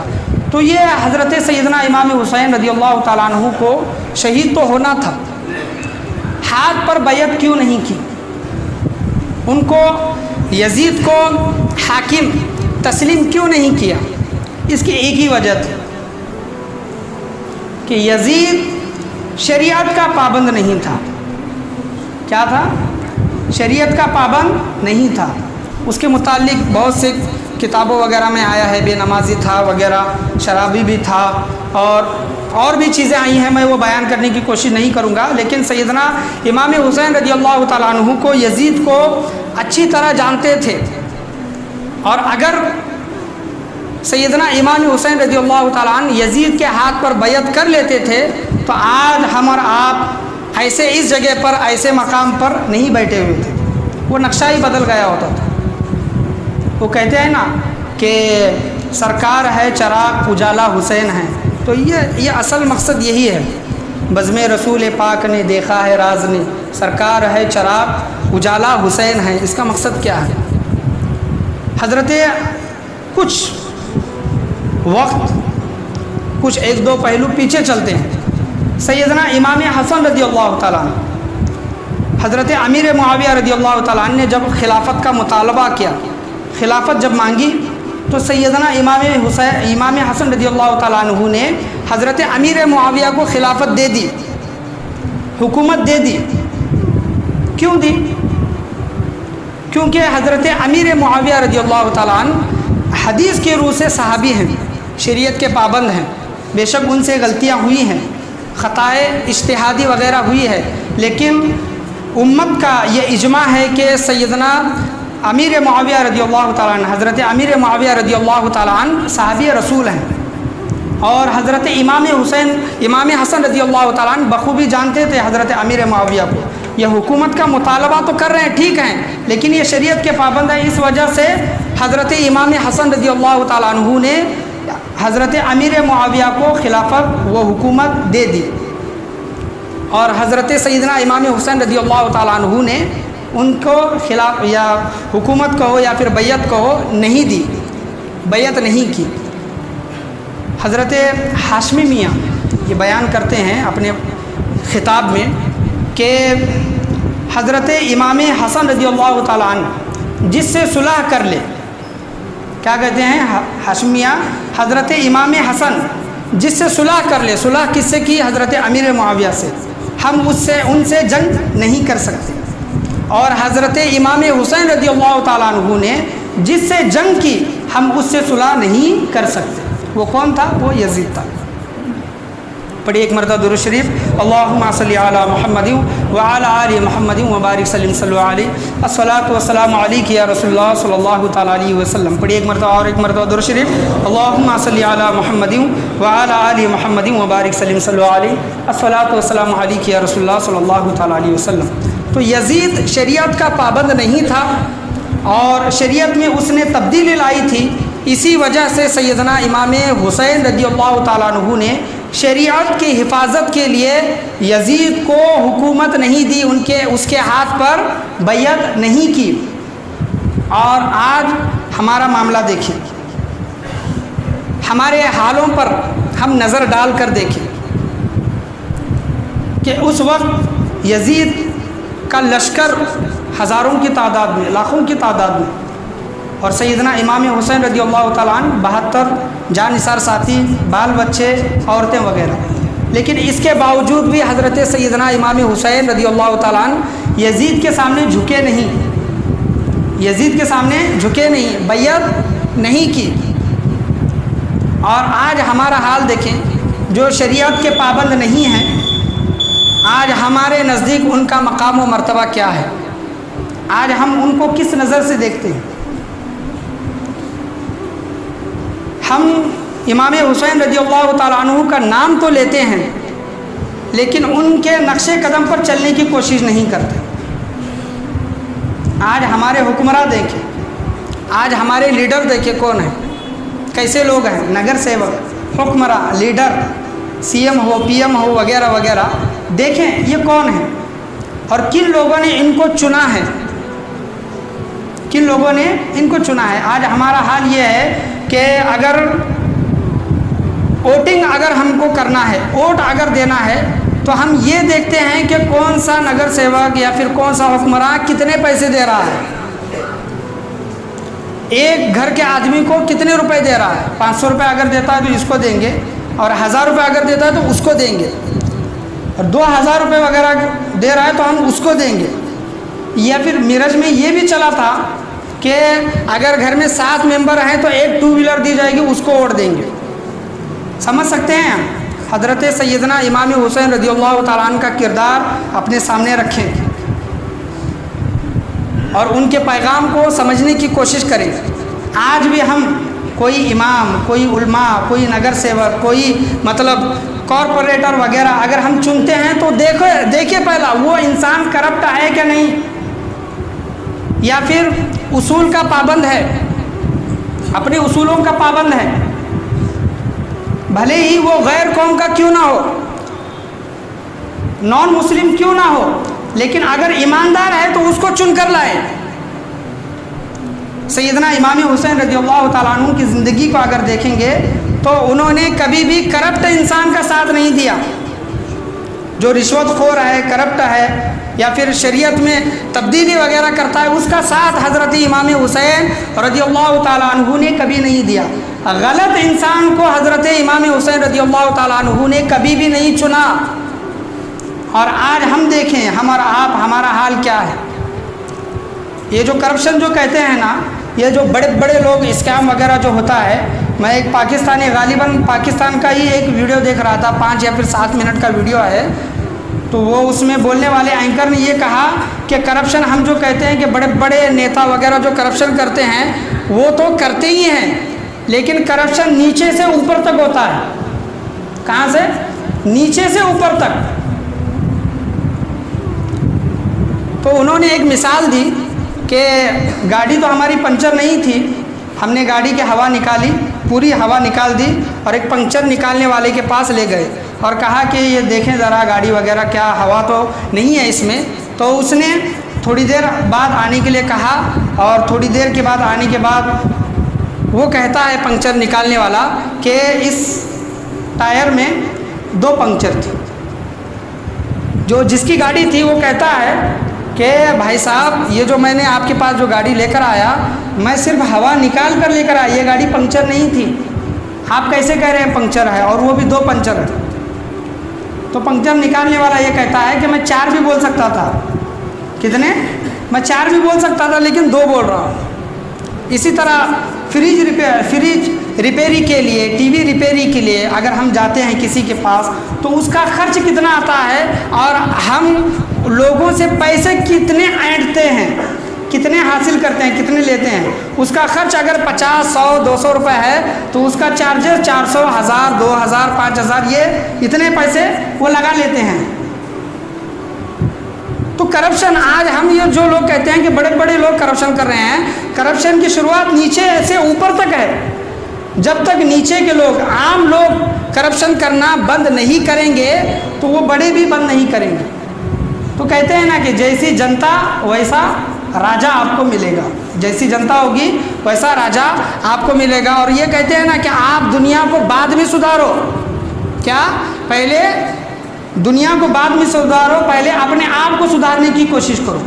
Speaker 1: تو یہ حضرت سیدنا امام حسین رضی اللہ تعالیٰ عنہ کو شہید تو ہونا تھا، ہاتھ پر بیعت کیوں نہیں کی؟ ان کو یزید کو حاکم تسلیم کیوں نہیں کیا؟ اس کی ایک ہی وجہ تھی کہ یزید شریعت کا پابند نہیں تھا. کیا تھا؟ شریعت کا پابند نہیں تھا. اس کے متعلق بہت سے کتابوں وغیرہ میں آیا ہے، بے نمازی تھا وغیرہ، شرابی بھی تھا، اور بھی چیزیں آئی ہیں، میں وہ بیان کرنے کی کوشش نہیں کروں گا. لیکن سیدنا امام حسین رضی اللہ تعالیٰ عنہ کو، یزید کو اچھی طرح جانتے تھے، اور اگر سیدنا امام حسین رضی اللہ تعالیٰ عنہ یزید کے ہاتھ پر بیعت کر لیتے تھے تو آج ہم اور آپ ایسے اس جگہ پر، ایسے مقام پر نہیں بیٹھے ہوئے تھے. وہ نقشہ ہی بدل گیا ہوتا تھا. وہ کہتے ہیں نا کہ سرکار ہے چراغ اجالا حسین ہے، تو یہ اصل مقصد یہی ہے. بزم رسول پاک نے دیکھا ہے راز نے، سرکار ہے چراغ اجالا حسین ہے. اس کا مقصد کیا ہے؟ حضرت کچھ وقت، کچھ ایک دو پہلو پیچھے چلتے ہیں. سیدنا امام حسن رضی اللہ تعالیٰ عنہ، حضرت امیر معاویہ رضی اللہ تعالیٰ عنہ نے جب خلافت کا مطالبہ کیا، خلافت جب مانگی، تو سیدنا امام حسن رضی اللہ تعالیٰ عنہ نے حضرت امیر معاویہ کو خلافت دے دی، حکومت دے دی۔ کیوں دی؟ کیونکہ حضرت امیر معاویہ رضی اللہ تعالیٰ عنہ حدیث کے روح سے صحابی ہیں، شریعت کے پابند ہیں، بے شک ان سے غلطیاں ہوئی ہیں، خطائے اجتہادی وغیرہ ہوئی ہے، لیکن امت کا یہ اجماع ہے کہ سیدنا امیر معاویہ رضی اللہ تعالیٰ عنہ، حضرت امیر معاویہ رضی اللہ تعالیٰ عنہ صحابی رسول ہیں، اور حضرت امام حسن رضی اللہ تعالیٰ عنہ بخوبی جانتے تھے حضرت امیر معاویہ کو۔ یہ حکومت کا مطالبہ تو کر رہے ہیں، ٹھیک ہیں، لیکن یہ شریعت کے پابند ہیں، اس وجہ سے حضرت امام حسن رضی اللہ تعالیٰ عنہ نے حضرت امیر معاویہ کو خلافت و حکومت دے دی، اور حضرت سیدنا امام حسین رضی اللہ تعالیٰ عنہ نے ان کو خلاف یا حکومت کہو یا پھر بیعت کہو نہیں دی، بیعت نہیں کی۔ حضرت ہاشمی میاں یہ بیان کرتے ہیں اپنے خطاب میں کہ حضرت امام حسن رضی اللہ تعالیٰ عنہ جس سے صلح کر لے، کیا کہتے ہیں ہاشمیہ، حضرت امام حسن جس سے صلح کر لے، صلح کس سے کی؟ حضرت امیر معاویہ سے، ہم ان سے جنگ نہیں کر سکتے، اور حضرت امام حسین رضی اللہ تعالیٰ عنہ نے جس سے جنگ کی ہم اس سے صلح نہیں کر سکتے۔ وہ کون تھا؟ وہ یزید تھا۔ پڑھیے ایک مرتبہ درود شریف، اللہم صلی علی محمد وعلی آل محمد وبارک سلم صلی اللہ علیہ الصلاۃ والسلام علیک یا رسول اللہ صلی اللہ تعالیٰ علیہ وسلم۔ پڑھیے ایک مرتبہ اور ایک مرتبہ درود شریف، اللہم صلی علی محمد وعلی آل محمد وبارک سلم صلی اللہ علیہ الصلاۃ والسلام علیک یا رسول اللہ صلی اللہ تعالیٰ علیہ وسلم۔ تو یزید شریعت کا پابند نہیں تھا اور شریعت میں اس نے تبدیلی لائی تھی، اسی وجہ سے سیدنا امام حسین رضی اللہ تعالیٰ عنہ نے شریعت کی حفاظت کے لیے یزید کو حکومت نہیں دی، اس کے ہاتھ پر بیعت نہیں کی۔ اور آج ہمارا معاملہ دیکھیں، ہمارے حالوں پر ہم نظر ڈال کر دیکھیں کہ اس وقت یزید کا لشکر ہزاروں کی تعداد میں، لاکھوں کی تعداد میں، اور سیدنا امام حسین رضی اللہ تعالیٰ عنہ 72 جان نثار ساتھی، بال بچے، عورتیں وغیرہ، لیکن اس کے باوجود بھی حضرت سیدنا امام حسین رضی اللہ تعالیٰ عنہ یزید کے سامنے جھکے نہیں، یزید کے سامنے جھکے نہیں، بیعت نہیں کی۔ اور آج ہمارا حال دیکھیں، جو شریعت کے پابند نہیں ہیں، آج ہمارے نزدیک ان کا مقام و مرتبہ کیا ہے؟ آج ہم ان کو کس نظر سے دیکھتے ہیں؟ ہم امام حسین رضی اللہ تعالیٰ عنہ کا نام تو لیتے ہیں، لیکن ان کے نقش قدم پر چلنے کی کوشش نہیں کرتے۔ آج ہمارے حکمراں دیکھیں، آج ہمارے لیڈر دیکھیں کون ہیں، کیسے لوگ ہیں، نگر سیوک، حکمراں، لیڈر، سی ایم ہو، پی ایم ہو وغیرہ وغیرہ، دیکھیں یہ کون ہیں اور کن لوگوں نے ان کو چنا ہے، کن لوگوں نے ان کو چنا ہے۔ آج ہمارا حال یہ ہے کہ اگر ووٹنگ اگر ہم کو کرنا ہے، ووٹ اگر دینا ہے، تو ہم یہ دیکھتے ہیں کہ کون سا نگر سیوک یا پھر کون سا حکمراں کتنے پیسے دے رہا ہے، ایک گھر کے آدمی کو کتنے روپے دے رہا ہے۔ 500 روپے اگر دیتا ہے تو اس کو دیں گے، اور 1000 روپے اگر دیتا ہے تو اس کو دیں گے، اور 2000 روپے وغیرہ دے رہا ہے تو ہم اس کو دیں گے۔ یا پھر میرج میں یہ بھی چلا تھا کہ اگر گھر میں 7 ممبر ہیں تو ایک 2 ویلر دی جائے گی، اس کو ووٹ دیں گے۔ سمجھ سکتے ہیں ہم؟ حضرت سیدنا امام حسین رضی اللہ تعالیٰ عنہ کا کردار اپنے سامنے رکھیں اور ان کے پیغام کو سمجھنے کی کوشش کریں۔ آج بھی ہم کوئی امام، کوئی علماء، کوئی نگر سیوک، کوئی کارپوریٹر وغیرہ اگر ہم چنتے ہیں تو دیکھیں پہلا وہ انسان کرپٹ ہے کہ نہیں، یا پھر اصول کا پابند ہے، اپنے اصولوں کا پابند ہے، بھلے ہی وہ غیر قوم کا کیوں نہ ہو، نان مسلم کیوں نہ ہو، لیکن اگر ایماندار ہے تو اس کو چن کر لائے۔ سیدنا امام حسین رضی اللہ تعالیٰ عنہ کی زندگی کو اگر دیکھیں گے تو انہوں نے کبھی بھی کرپٹ انسان کا ساتھ نہیں دیا۔ جو رشوت خور ہے، کرپٹ ہے، یا پھر شریعت میں تبدیلی وغیرہ کرتا ہے، اس کا ساتھ حضرت امام حسین رضی اللہ تعالیٰ عنہ نے کبھی نہیں دیا۔ غلط انسان کو حضرت امام حسین رضی اللہ تعالیٰ عنہ نے کبھی بھی نہیں چنا۔ اور آج ہم دیکھیں ہمارا حال کیا ہے۔ یہ جو کرپشن جو کہتے ہیں نا، یہ جو بڑے بڑے لوگ اسکیم وغیرہ جو ہوتا ہے، میں ایک پاکستانی غالباً پاکستان کا ہی ایک ویڈیو دیکھ رہا تھا، 5 یا پھر 7 منٹ کا ویڈیو ہے، تو وہ اس میں بولنے والے اینکر نے یہ کہا کہ کرپشن ہم جو کہتے ہیں کہ بڑے بڑے نیتا وغیرہ جو کرپشن کرتے ہیں وہ تو کرتے ہی ہیں، لیکن کرپشن نیچے سے اوپر تک ہوتا ہے۔ کہاں سے؟ نیچے سے اوپر تک۔ تو انہوں نے ایک مثال دی کہ گاڑی تو ہماری پنچر نہیں تھی، ہم نے گاڑی کی ہوا نکالی، پوری ہوا نکال دی، اور ایک پنچر نکالنے والے کے پاس لے گئے اور کہا کہ یہ دیکھیں ذرا گاڑی وغیرہ کیا ہوا تو نہیں ہے اس میں۔ تو اس نے تھوڑی دیر بعد آنے کے لیے کہا، اور تھوڑی دیر کے بعد آنے کے بعد وہ کہتا ہے پنچر نکالنے والا کہ اس ٹائر میں 2 پنچر تھی۔ جس کی گاڑی تھی وہ کہتا ہے کہ بھائی صاحب یہ جو میں نے آپ کے پاس جو گاڑی لے کر آیا، میں صرف ہوا نکال کر لے کر آیا، یہ گاڑی پنچر نہیں تھی، آپ کیسے کہہ رہے ہیں پنچر ہے، اور وہ بھی 2 پنچر تھے۔ تو پنچر نکالنے والا یہ کہتا ہے کہ میں 4 بھی بول سکتا تھا۔ کتنے؟ میں 4 بھی بول سکتا تھا لیکن 2 بول رہا ہوں۔ اسی طرح فریج ریپیری کے لیے، ٹی وی ریپیری کے لیے اگر ہم جاتے ہیں کسی کے پاس تو اس کا خرچ کتنا آتا ہے، اور ہم لوگوں سے پیسے کتنے اینٹتے ہیں، کتنے حاصل کرتے ہیں، کتنے لیتے ہیں۔ اس کا خرچ اگر 50، 100، 200 روپے ہے تو اس کا چارجز 400، 1000، 2000، 5000، یہ اتنے پیسے وہ لگا لیتے ہیں۔ تو کرپشن آج ہم یہ جو لوگ کہتے ہیں کہ بڑے بڑے لوگ کرپشن کر رہے ہیں، کرپشن کی شروعات نیچے سے اوپر تک ہے۔ جب تک نیچے کے لوگ، عام لوگ کرپشن کرنا بند نہیں کریں گے تو وہ بڑے بھی بند نہیں کریں گے۔ تو کہتے ہیں نا کہ جیسی جنتا ویسا راجا آپ کو ملے گا، جیسی جنتا ہوگی ویسا راجا آپ کو ملے گا۔ اور یہ کہتے ہیں نا کہ آپ دنیا کو بعد میں سدھارو، کیا؟ پہلے دنیا کو بعد میں سدھارو، پہلے اپنے آپ کو سدھارنے کی کوشش کرو۔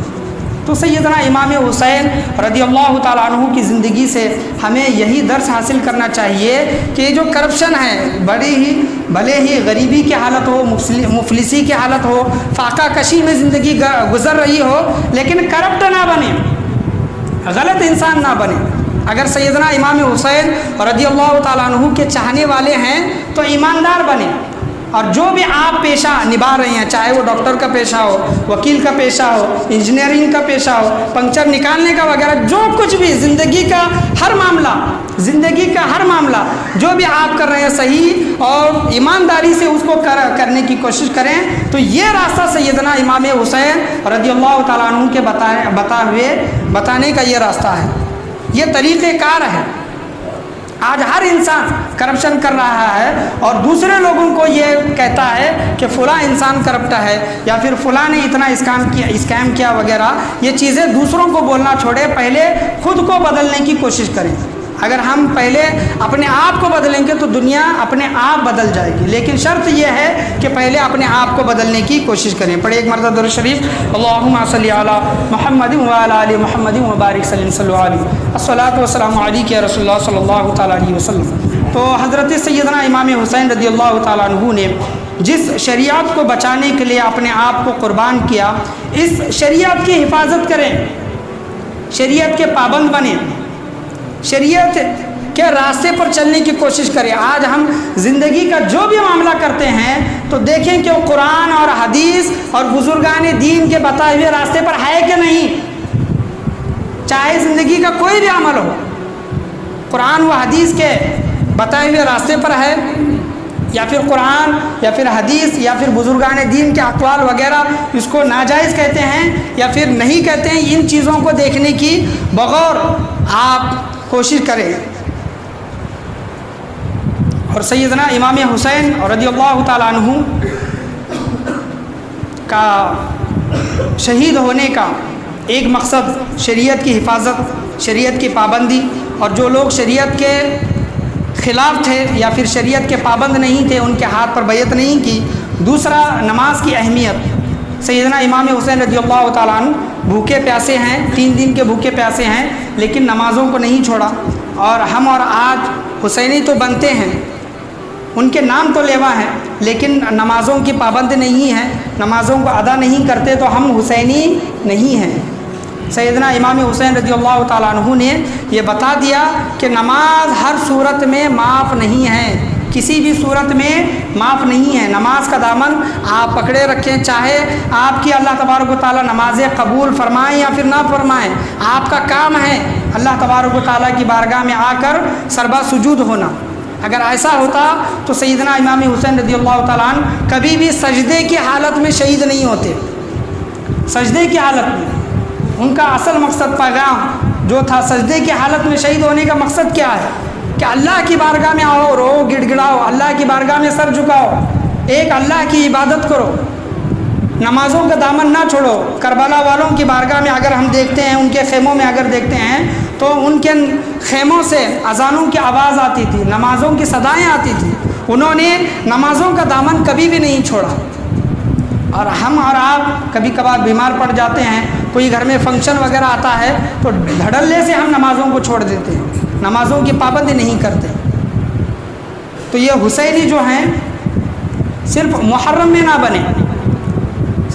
Speaker 1: تو سیدنا امام حسین رضی اللہ تعالیٰ عنہ کی زندگی سے ہمیں یہی درس حاصل کرنا چاہیے کہ یہ جو کرپشن ہے، بھلے ہی غریبی کی حالت ہو، مفلسی کی حالت ہو، فاقہ کشی میں زندگی گزر رہی ہو، لیکن کرپٹ نہ بنے، غلط انسان نہ بنے۔ اگر سیدنا امام حسین رضی اللہ تعالیٰ عنہ کے چاہنے والے ہیں تو ایماندار بنے، اور جو بھی آپ پیشہ نبھا رہے ہیں، چاہے وہ ڈاکٹر کا پیشہ ہو، وکیل کا پیشہ ہو، انجینئرنگ کا پیشہ ہو، پنچر نکالنے کا وغیرہ، جو کچھ بھی زندگی کا ہر معاملہ جو بھی آپ کر رہے ہیں، صحیح اور ایمانداری سے اس کو کرنے کی کوشش کریں۔ تو یہ راستہ سیدنا امام حسین رضی اللہ تعالیٰ عنہ کے بتانے کا یہ راستہ ہے، یہ طریقہ کار ہے۔ آج ہر انسان کرپشن کر رہا ہے اور دوسرے لوگوں کو یہ کہتا ہے کہ فلاں انسان کرپٹ ہے، یا پھر فلاں نے اتنا اسکیم کیا وغیرہ۔ یہ چیزیں دوسروں کو بولنا چھوڑے، پہلے خود کو بدلنے کی کوشش کریں۔ اگر ہم پہلے اپنے آپ کو بدلیں گے تو دنیا اپنے آپ بدل جائے گی، لیکن شرط یہ ہے کہ پہلے اپنے آپ کو بدلنے کی کوشش کریں۔ پڑھے ایک مرتبہ درود شریف، اللہم صلی علی محمد وعلی آل محمد وبارک صلی علیہ، الصلاۃ والسلام علیک یا رسول اللہ صلی اللہ تعالیٰ علیہ وسلم۔ تو حضرت سیدنا امام حسین رضی اللہ تعالیٰ عنہ نے جس شریعت کو بچانے کے لیے اپنے آپ کو قربان کیا، اس شریعت کی حفاظت کریں، شریعت کے پابند بنیں، شریعت کے راستے پر چلنے کی کوشش کریں۔ آج ہم زندگی کا جو بھی معاملہ کرتے ہیں تو دیکھیں کہ وہ قرآن اور حدیث اور بزرگان دین کے بتائے ہوئے راستے پر ہے کہ نہیں۔ چاہے زندگی کا کوئی بھی عمل ہو، قرآن و حدیث کے بتائے ہوئے راستے پر ہے، یا پھر قرآن یا پھر حدیث یا پھر بزرگان دین کے اقوال وغیرہ اس کو ناجائز کہتے ہیں یا پھر نہیں کہتے ہیں۔ ان چیزوں کو دیکھنے کی بغور آپ کوشش کریں۔ اور سیدنا امام حسین رضی اللہ تعالیٰ عنہ کا شہید ہونے کا ایک مقصد شریعت کی حفاظت، شریعت کی پابندی، اور جو لوگ شریعت کے خلاف تھے یا پھر شریعت کے پابند نہیں تھے، ان کے ہاتھ پر بیعت نہیں کی، دوسرا نماز کی اہمیت۔ سیدنا امام حسین رضی اللہ تعالیٰ عنہ بھوکے پیاسے ہیں، 3 دن کے بھوکے پیاسے ہیں، لیکن نمازوں کو نہیں چھوڑا۔ اور ہم اور آج حسینی تو بنتے ہیں، ان کے نام تو لیوا ہیں، لیکن نمازوں کی پابند نہیں ہیں، نمازوں کو ادا نہیں کرتے، تو ہم حسینی نہیں ہیں۔ سیدنا امام حسین رضی اللہ تعالیٰ عنہ نے یہ بتا دیا کہ نماز ہر صورت میں معاف نہیں ہے، کسی بھی صورت میں معاف نہیں ہے۔ نماز کا دامن آپ پکڑے رکھیں، چاہے آپ کی اللہ تبارک و تعالیٰ نمازیں قبول فرمائیں یا پھر نہ فرمائیں، آپ کا کام ہے اللہ تبارک و تعالیٰ کی بارگاہ میں آ کر سربا سجود ہونا۔ اگر ایسا ہوتا تو سیدنا امام حسین رضی اللہ تعالیٰ عنہ کبھی بھی سجدے کی حالت میں شہید نہیں ہوتے۔ سجدے کی حالت میں ان کا اصل مقصد، پیغام جو تھا، سجدے کی حالت میں شہید ہونے کا مقصد کیا ہے؟ کہ اللہ کی بارگاہ میں آؤ، رو گڑ گڑاؤ، اللہ کی بارگاہ میں سر جھکاؤ، ایک اللہ کی عبادت کرو، نمازوں کا دامن نہ چھوڑو۔ کربلا والوں کی بارگاہ میں اگر ہم دیکھتے ہیں، ان کے خیموں میں اگر دیکھتے ہیں تو ان کے خیموں سے اذانوں کی آواز آتی تھی، نمازوں کی صدائیں آتی تھی، انہوں نے نمازوں کا دامن کبھی بھی نہیں چھوڑا۔ اور ہم اور آپ کبھی کبھار بیمار پڑ جاتے ہیں، کوئی گھر میں فنکشن وغیرہ آتا ہے تو دھڑلے سے ہم نمازوں کو چھوڑ دیتے ہیں، نمازوں کی پابندی نہیں کرتے۔ تو یہ حسینی جو ہیں صرف محرم میں نہ بنے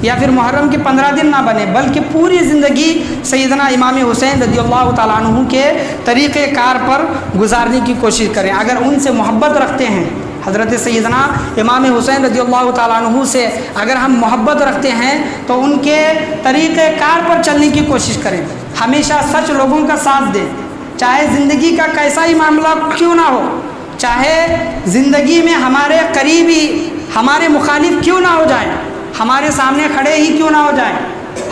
Speaker 1: یا پھر محرم کے 15 دن نہ بنے، بلکہ پوری زندگی سیدنا امام حسین رضی اللہ تعالیٰ عنہ کے طریقۂ کار پر گزارنے کی کوشش کریں۔ اگر ان سے محبت رکھتے ہیں، حضرت سیدنا امام حسین رضی اللہ تعالیٰ عنہ سے اگر ہم محبت رکھتے ہیں تو ان کے طریقۂ کار پر چلنے کی کوشش کریں، ہمیشہ سچ لوگوں کا ساتھ دیں، چاہے زندگی کا کیسا ہی معاملہ کیوں نہ ہو، چاہے زندگی میں ہمارے قریبی ہمارے مخالف کیوں نہ ہو جائیں، ہمارے سامنے کھڑے ہی کیوں نہ ہو جائیں،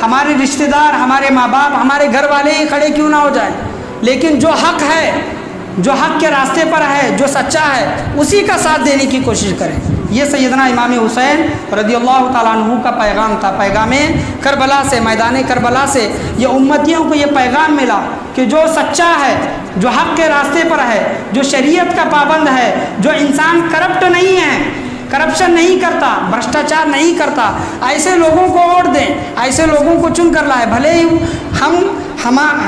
Speaker 1: ہمارے رشتہ دار، ہمارے ماں باپ، ہمارے گھر والے ہی کھڑے کیوں نہ ہو جائیں، لیکن جو حق ہے، جو حق کے راستے پر ہے، جو سچا ہے، اسی کا ساتھ دینے کی کوشش کریں۔ یہ سیدنا امام حسین رضی اللہ تعالیٰ عنہ کا پیغام تھا۔ پیغام کربلا سے، میدان کربلا سے یہ امتیوں کو یہ پیغام ملا کہ جو سچا ہے، جو حق کے راستے پر ہے، جو شریعت کا پابند ہے، جو انسان کرپٹ نہیں ہے، کرپشن نہیں کرتا، بھرشٹاچار نہیں کرتا، ایسے لوگوں کو ووٹ دیں، ایسے لوگوں کو چن کر لائے۔ بھلے ہی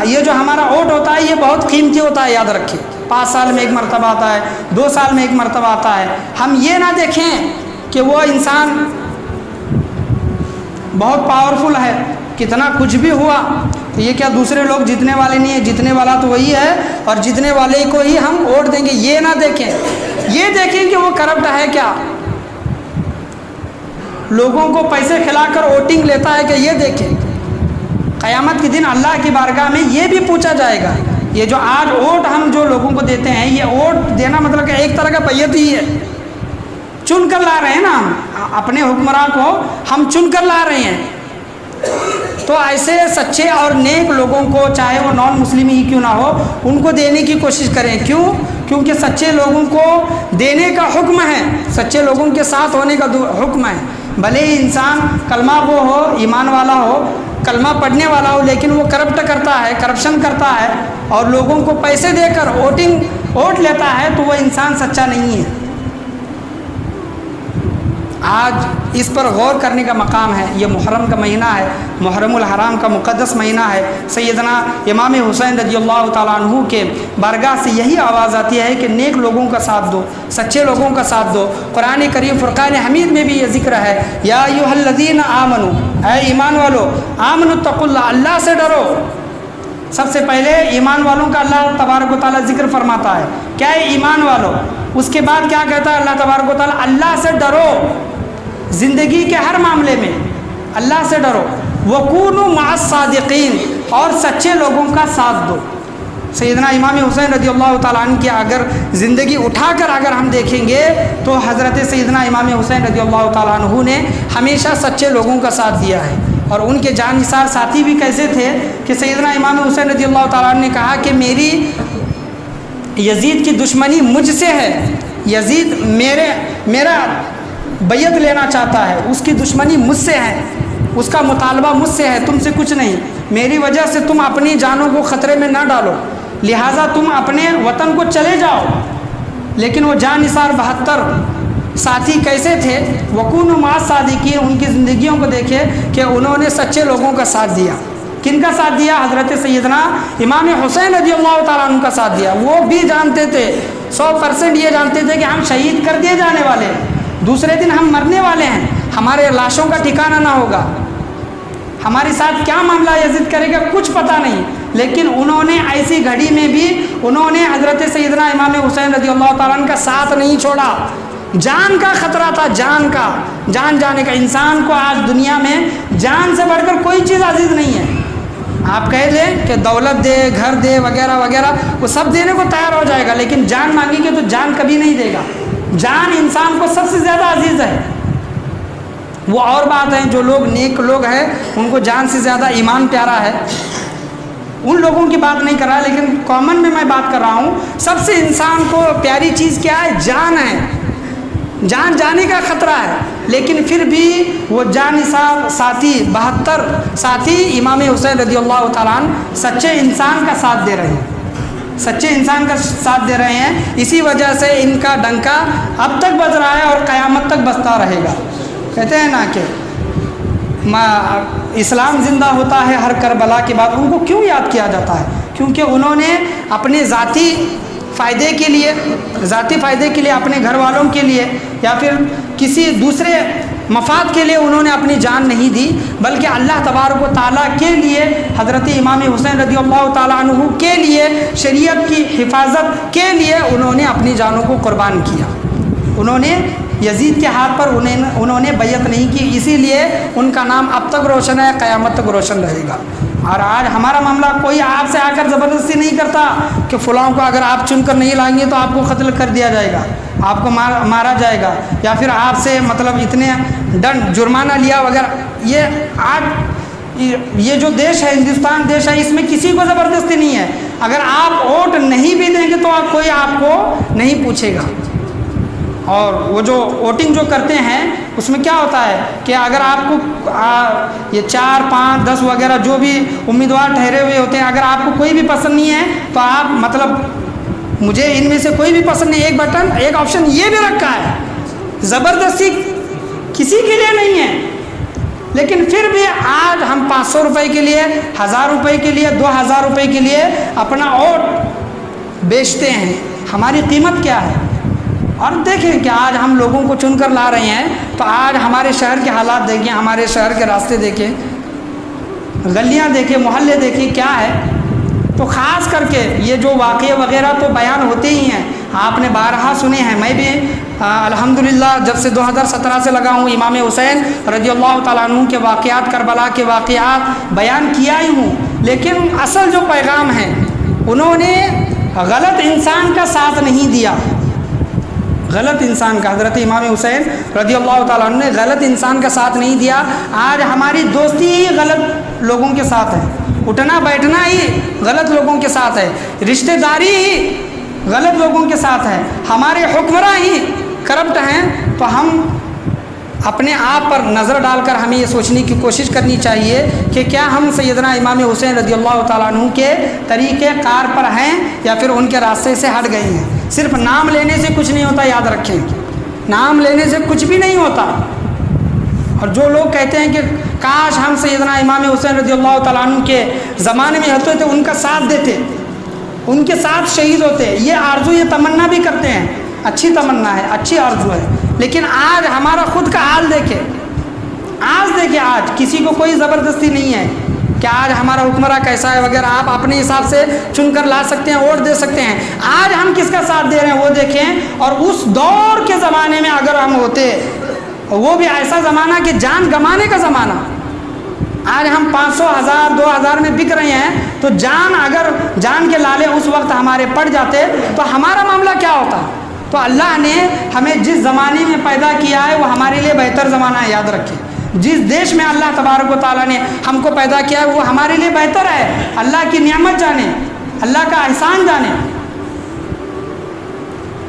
Speaker 1: یہ جو ہمارا ووٹ ہوتا ہے یہ بہت قیمتی ہوتا ہے، یاد رکھیں، 5 سال میں ایک مرتبہ آتا ہے، 2 سال میں ایک مرتبہ آتا ہے۔ ہم یہ نہ دیکھیں کہ وہ انسان بہت پاورفل ہے، کتنا کچھ بھی ہوا تو یہ کیا دوسرے لوگ جیتنے والے نہیں ہیں، جیتنے والا تو وہی ہے اور جیتنے والے کو ہی ہم ووٹ دیں گے۔ یہ نہ دیکھیں، یہ دیکھیں کہ وہ کرپٹ ہے کیا، لوگوں کو پیسے کھلا کر ووٹنگ لیتا ہے کہ یہ دیکھیں۔ قیامت کے دن اللہ کی بارگاہ میں یہ بھی پوچھا جائے گا۔ یہ جو آج ووٹ ہم جو لوگوں کو دیتے ہیں، یہ ووٹ دینا مطلب کہ ایک طرح کا بیعت ہی ہے، چن کر لا رہے ہیں نا، ہم اپنے حکمراں کو ہم چن کر لا رہے ہیں۔ تو ایسے سچے اور نیک لوگوں کو، چاہے وہ نان مسلم ہی کیوں نہ ہو، ان کو دینے کی کوشش کریں۔ کیوں؟ کیونکہ سچے لوگوں کو دینے کا حکم ہے، سچے لوگوں کے ساتھ ہونے کا حکم ہے۔ بھلے ہی انسان کلمہ گو ہو، ایمان والا ہو، کلمہ پڑھنے والا ہو، لیکن وہ کرپٹ کرتا ہے، کرپشن کرتا ہے اور لوگوں کو پیسے دے کر ووٹ لیتا ہے، تو وہ انسان سچا نہیں ہے۔ آج اس پر غور کرنے کا مقام ہے۔ یہ محرم کا مہینہ ہے، محرم الحرام کا مقدس مہینہ ہے۔ سیدنا امام حسین رضی اللہ تعالیٰ عنہ کے بارگاہ سے یہی آواز آتی ہے کہ نیک لوگوں کا ساتھ دو، سچے لوگوں کا ساتھ دو۔ قرآن کریم فرقان حمید میں بھی یہ ذکر ہے، یا ایھا الذین آمنوا، اے ایمان والو، آمنوا اتقوا اللہ، اللہ سے ڈرو۔ سب سے پہلے ایمان والوں کا اللہ تبارک و تعالیٰ ذکر فرماتا ہے، کیا ہے ایمان والو، اس کے بعد کیا کہتا ہے اللہ تبارک و تعالیٰ، اللہ سے ڈرو، زندگی کے ہر معاملے میں اللہ سے ڈرو۔ وَكُونُوا مَعَ الصَّادِقِينَ، اور سچے لوگوں کا ساتھ دو۔ سیدنا امام حسین رضی اللہ تعالیٰ عنہ کی اگر زندگی اٹھا کر اگر ہم دیکھیں گے تو حضرت سیدنا امام حسین رضی اللہ تعالیٰ عنہ نے ہمیشہ سچے لوگوں کا ساتھ دیا ہے۔ اور ان کے جان نثار ساتھی بھی کیسے تھے کہ سیدنا امام حسین رضی اللہ تعالیٰ عنہ نے کہا کہ میری یزید کی دشمنی مجھ سے ہے، یزید میرا بیعت لینا چاہتا ہے، اس کی دشمنی مجھ سے ہے، اس کا مطالبہ مجھ سے ہے، تم سے کچھ نہیں، میری وجہ سے تم اپنی جانوں کو خطرے میں نہ ڈالو، لہٰذا تم اپنے وطن کو چلے جاؤ۔ لیکن وہ جان نثار 72 ساتھی کیسے تھے؟ وکونوا مع الصادقین، ان کی زندگیوں کو دیکھے کہ انہوں نے سچے لوگوں کا ساتھ دیا۔ کن کا ساتھ دیا؟ حضرت سیدنا امام حسین رضی اللہ تعالیٰ عنہ کا ساتھ دیا۔ وہ بھی جانتے تھے 100% یہ جانتے تھے کہ ہم شہید کر دیے جانے والے ہیں، دوسرے دن ہم مرنے والے ہیں، ہمارے لاشوں کا ٹھکانہ نہ ہوگا، ہمارے ساتھ کیا معاملہ یزید کرے گا کچھ پتہ نہیں، لیکن انہوں نے ایسی گھڑی میں بھی انہوں نے حضرت سیدنا امام حسین رضی اللہ تعالیٰ عنہ کا ساتھ نہیں چھوڑا۔ جان کا خطرہ تھا، جان کا، جان جانے کا۔ انسان کو آج دنیا میں جان سے بڑھ کر کوئی چیز عزیز نہیں ہے۔ آپ کہہ دیں کہ دولت دے، گھر دے، وغیرہ وغیرہ، وہ سب دینے کو تیار ہو جائے گا، لیکن جان مانگیں گے تو جان کبھی نہیں دے گا۔ جان انسان کو سب سے زیادہ عزیز ہے۔ وہ اور بات ہے، جو لوگ نیک لوگ ہیں ان کو جان سے زیادہ ایمان پیارا ہے، ان لوگوں کی بات نہیں کر رہا، لیکن کامن میں بات کر رہا ہوں۔ سب سے انسان کو پیاری چیز کیا ہے؟ جان ہے۔ جان جانے کا خطرہ ہے، لیکن پھر بھی وہ جانثار ساتھی 72 ساتھی امام حسین رضی اللہ تعالیٰ عنہ سچے انسان کا ساتھ دے رہے ہیں، سچے انسان کا ساتھ دے رہے ہیں۔ اسی وجہ سے ان کا ڈنکا اب تک بج رہا ہے اور قیامت تک بجتا رہے گا۔ کہتے ہیں نا کہ اسلام زندہ ہوتا ہے ہر کربلا کے بعد۔ ان کو کیوں یاد کیا جاتا ہے؟ کیونکہ انہوں نے اپنے ذاتی فائدے کے لیے اپنے گھر والوں کے لیے یا پھر کسی دوسرے مفاد کے لیے انہوں نے اپنی جان نہیں دی، بلکہ اللہ تبارک و تعالیٰ کے لیے، حضرت امام حسین رضی اللہ تعالیٰ عنہ کے لیے، شریعت کی حفاظت کے لیے انہوں نے اپنی جانوں کو قربان کیا۔ انہوں نے یزید کے ہاتھ پر انہوں نے بیعت نہیں کی، اسی لیے ان کا نام اب تک روشن ہے، قیامت تک روشن رہے گا۔ اور آج ہمارا معاملہ کوئی آپ سے آ کر زبردستی نہیں کرتا کہ فلاں کو اگر آپ چن کر نہیں لائیں گے تو آپ کو قتل کر دیا جائے گا، آپ کو مارا جائے گا، یا پھر آپ سے مطلب اتنے ڈنڈ جرمانہ لیا وغیرہ۔ یہ آج یہ جو دیش ہے، ہندوستان دیش ہے، اس میں کسی کو زبردستی نہیں ہے۔ اگر آپ ووٹ نہیں بھی دیں گے تو کوئی آپ کو نہیں پوچھے گا۔ اور وہ جو ووٹنگ جو کرتے ہیں اس میں کیا ہوتا ہے کہ اگر آپ کو یہ 4 5 10 وغیرہ جو بھی امیدوار ٹھہرے ہوئے ہوتے ہیں، اگر آپ کو کوئی بھی پسند نہیں ہے تو آپ مطلب مجھے ان میں سے کوئی بھی پسند نہیں، ایک آپشن یہ بھی رکھا ہے، زبردستی کسی کے لیے نہیں ہے، لیکن پھر بھی آج ہم 500 روپے کے لیے، 1000 روپے کے لیے، 2000 روپے کے لیے اپنا ووٹ بیچتے ہیں۔ ہماری قیمت کیا ہے؟ اور دیکھیں کہ آج ہم لوگوں کو چن کر لا رہے ہیں، تو آج ہمارے شہر کے حالات دیکھیں، ہمارے شہر کے راستے دیکھیں، گلیاں دیکھیں، محلے دیکھیں، کیا ہے۔ تو خاص کر کے یہ جو واقعے وغیرہ تو بیان ہوتے ہی ہیں، آپ نے بارہا سنے ہیں، میں بھی الحمدللہ جب سے 2017 سے لگا ہوں امام حسین رضی اللہ تعالیٰ عنہ کے واقعات، کربلا کے واقعات بیان کیا ہی ہوں، لیکن اصل جو پیغام ہے، انہوں نے غلط انسان کا ساتھ نہیں دیا، غلط انسان کا، حضرت امام حسین رضی اللہ تعالیٰ عنہ نے غلط انسان کا ساتھ نہیں دیا۔ آج ہماری دوستی ہی غلط لوگوں کے ساتھ ہے، اٹھنا بیٹھنا ہی غلط لوگوں کے ساتھ ہے، رشتہ داری ہی غلط لوگوں کے ساتھ ہے، ہمارے حکمراں ہی کرپٹ ہیں۔ تو ہم اپنے آپ پر نظر ڈال کر ہمیں یہ سوچنے کی کوشش کرنی چاہیے کہ کیا ہم سیدنا امام حسین رضی اللہ تعالیٰ عنہ کے طریقے کار پر ہیں یا پھر ان کے راستے سے ہٹ گئے ہیں۔ صرف نام لینے سے کچھ نہیں ہوتا، یاد رکھیں، نام لینے سے کچھ بھی نہیں ہوتا۔ اور جو لوگ کہتے ہیں کہ کاش ہم سیدنا امام حسین رضی اللہ تعالیٰ عنہ کے زمانے میں ہوتے تو ان کا ساتھ دیتے، ان کے ساتھ شہید ہوتے، یہ آرزو، یہ تمنا بھی کرتے ہیں، اچھی تمنا ہے، اچھی آرزو ہے، لیکن آج ہمارا خود کا حال دیکھیں، آج کسی کو کوئی زبردستی نہیں ہے کہ آج ہمارا حکمراں کیسا ہے وغیرہ، آپ اپنے حساب سے چن کر لا سکتے ہیں، ووٹ دے سکتے ہیں۔ آج ہم کس کا ساتھ دے رہے ہیں وہ دیکھیں، اور اس دور کے زمانے میں اگر ہم ہوتے، وہ بھی ایسا زمانہ کہ جان گنوانے کا زمانہ، آج ہم 500 1000 2000 میں بک رہے ہیں، تو اگر جان کے لالے اس وقت ہمارے پڑ جاتے تو ہمارا معاملہ کیا ہوتا؟ تو اللہ نے ہمیں جس زمانے میں پیدا کیا ہے وہ ہمارے لیے بہتر زمانہ ہے، یاد رکھیں۔ جس دیش میں اللہ تبارک و تعالیٰ نے ہم کو پیدا کیا ہے وہ ہمارے لیے بہتر ہے۔ اللہ کی نعمت جانے، اللہ کا احسان جانے۔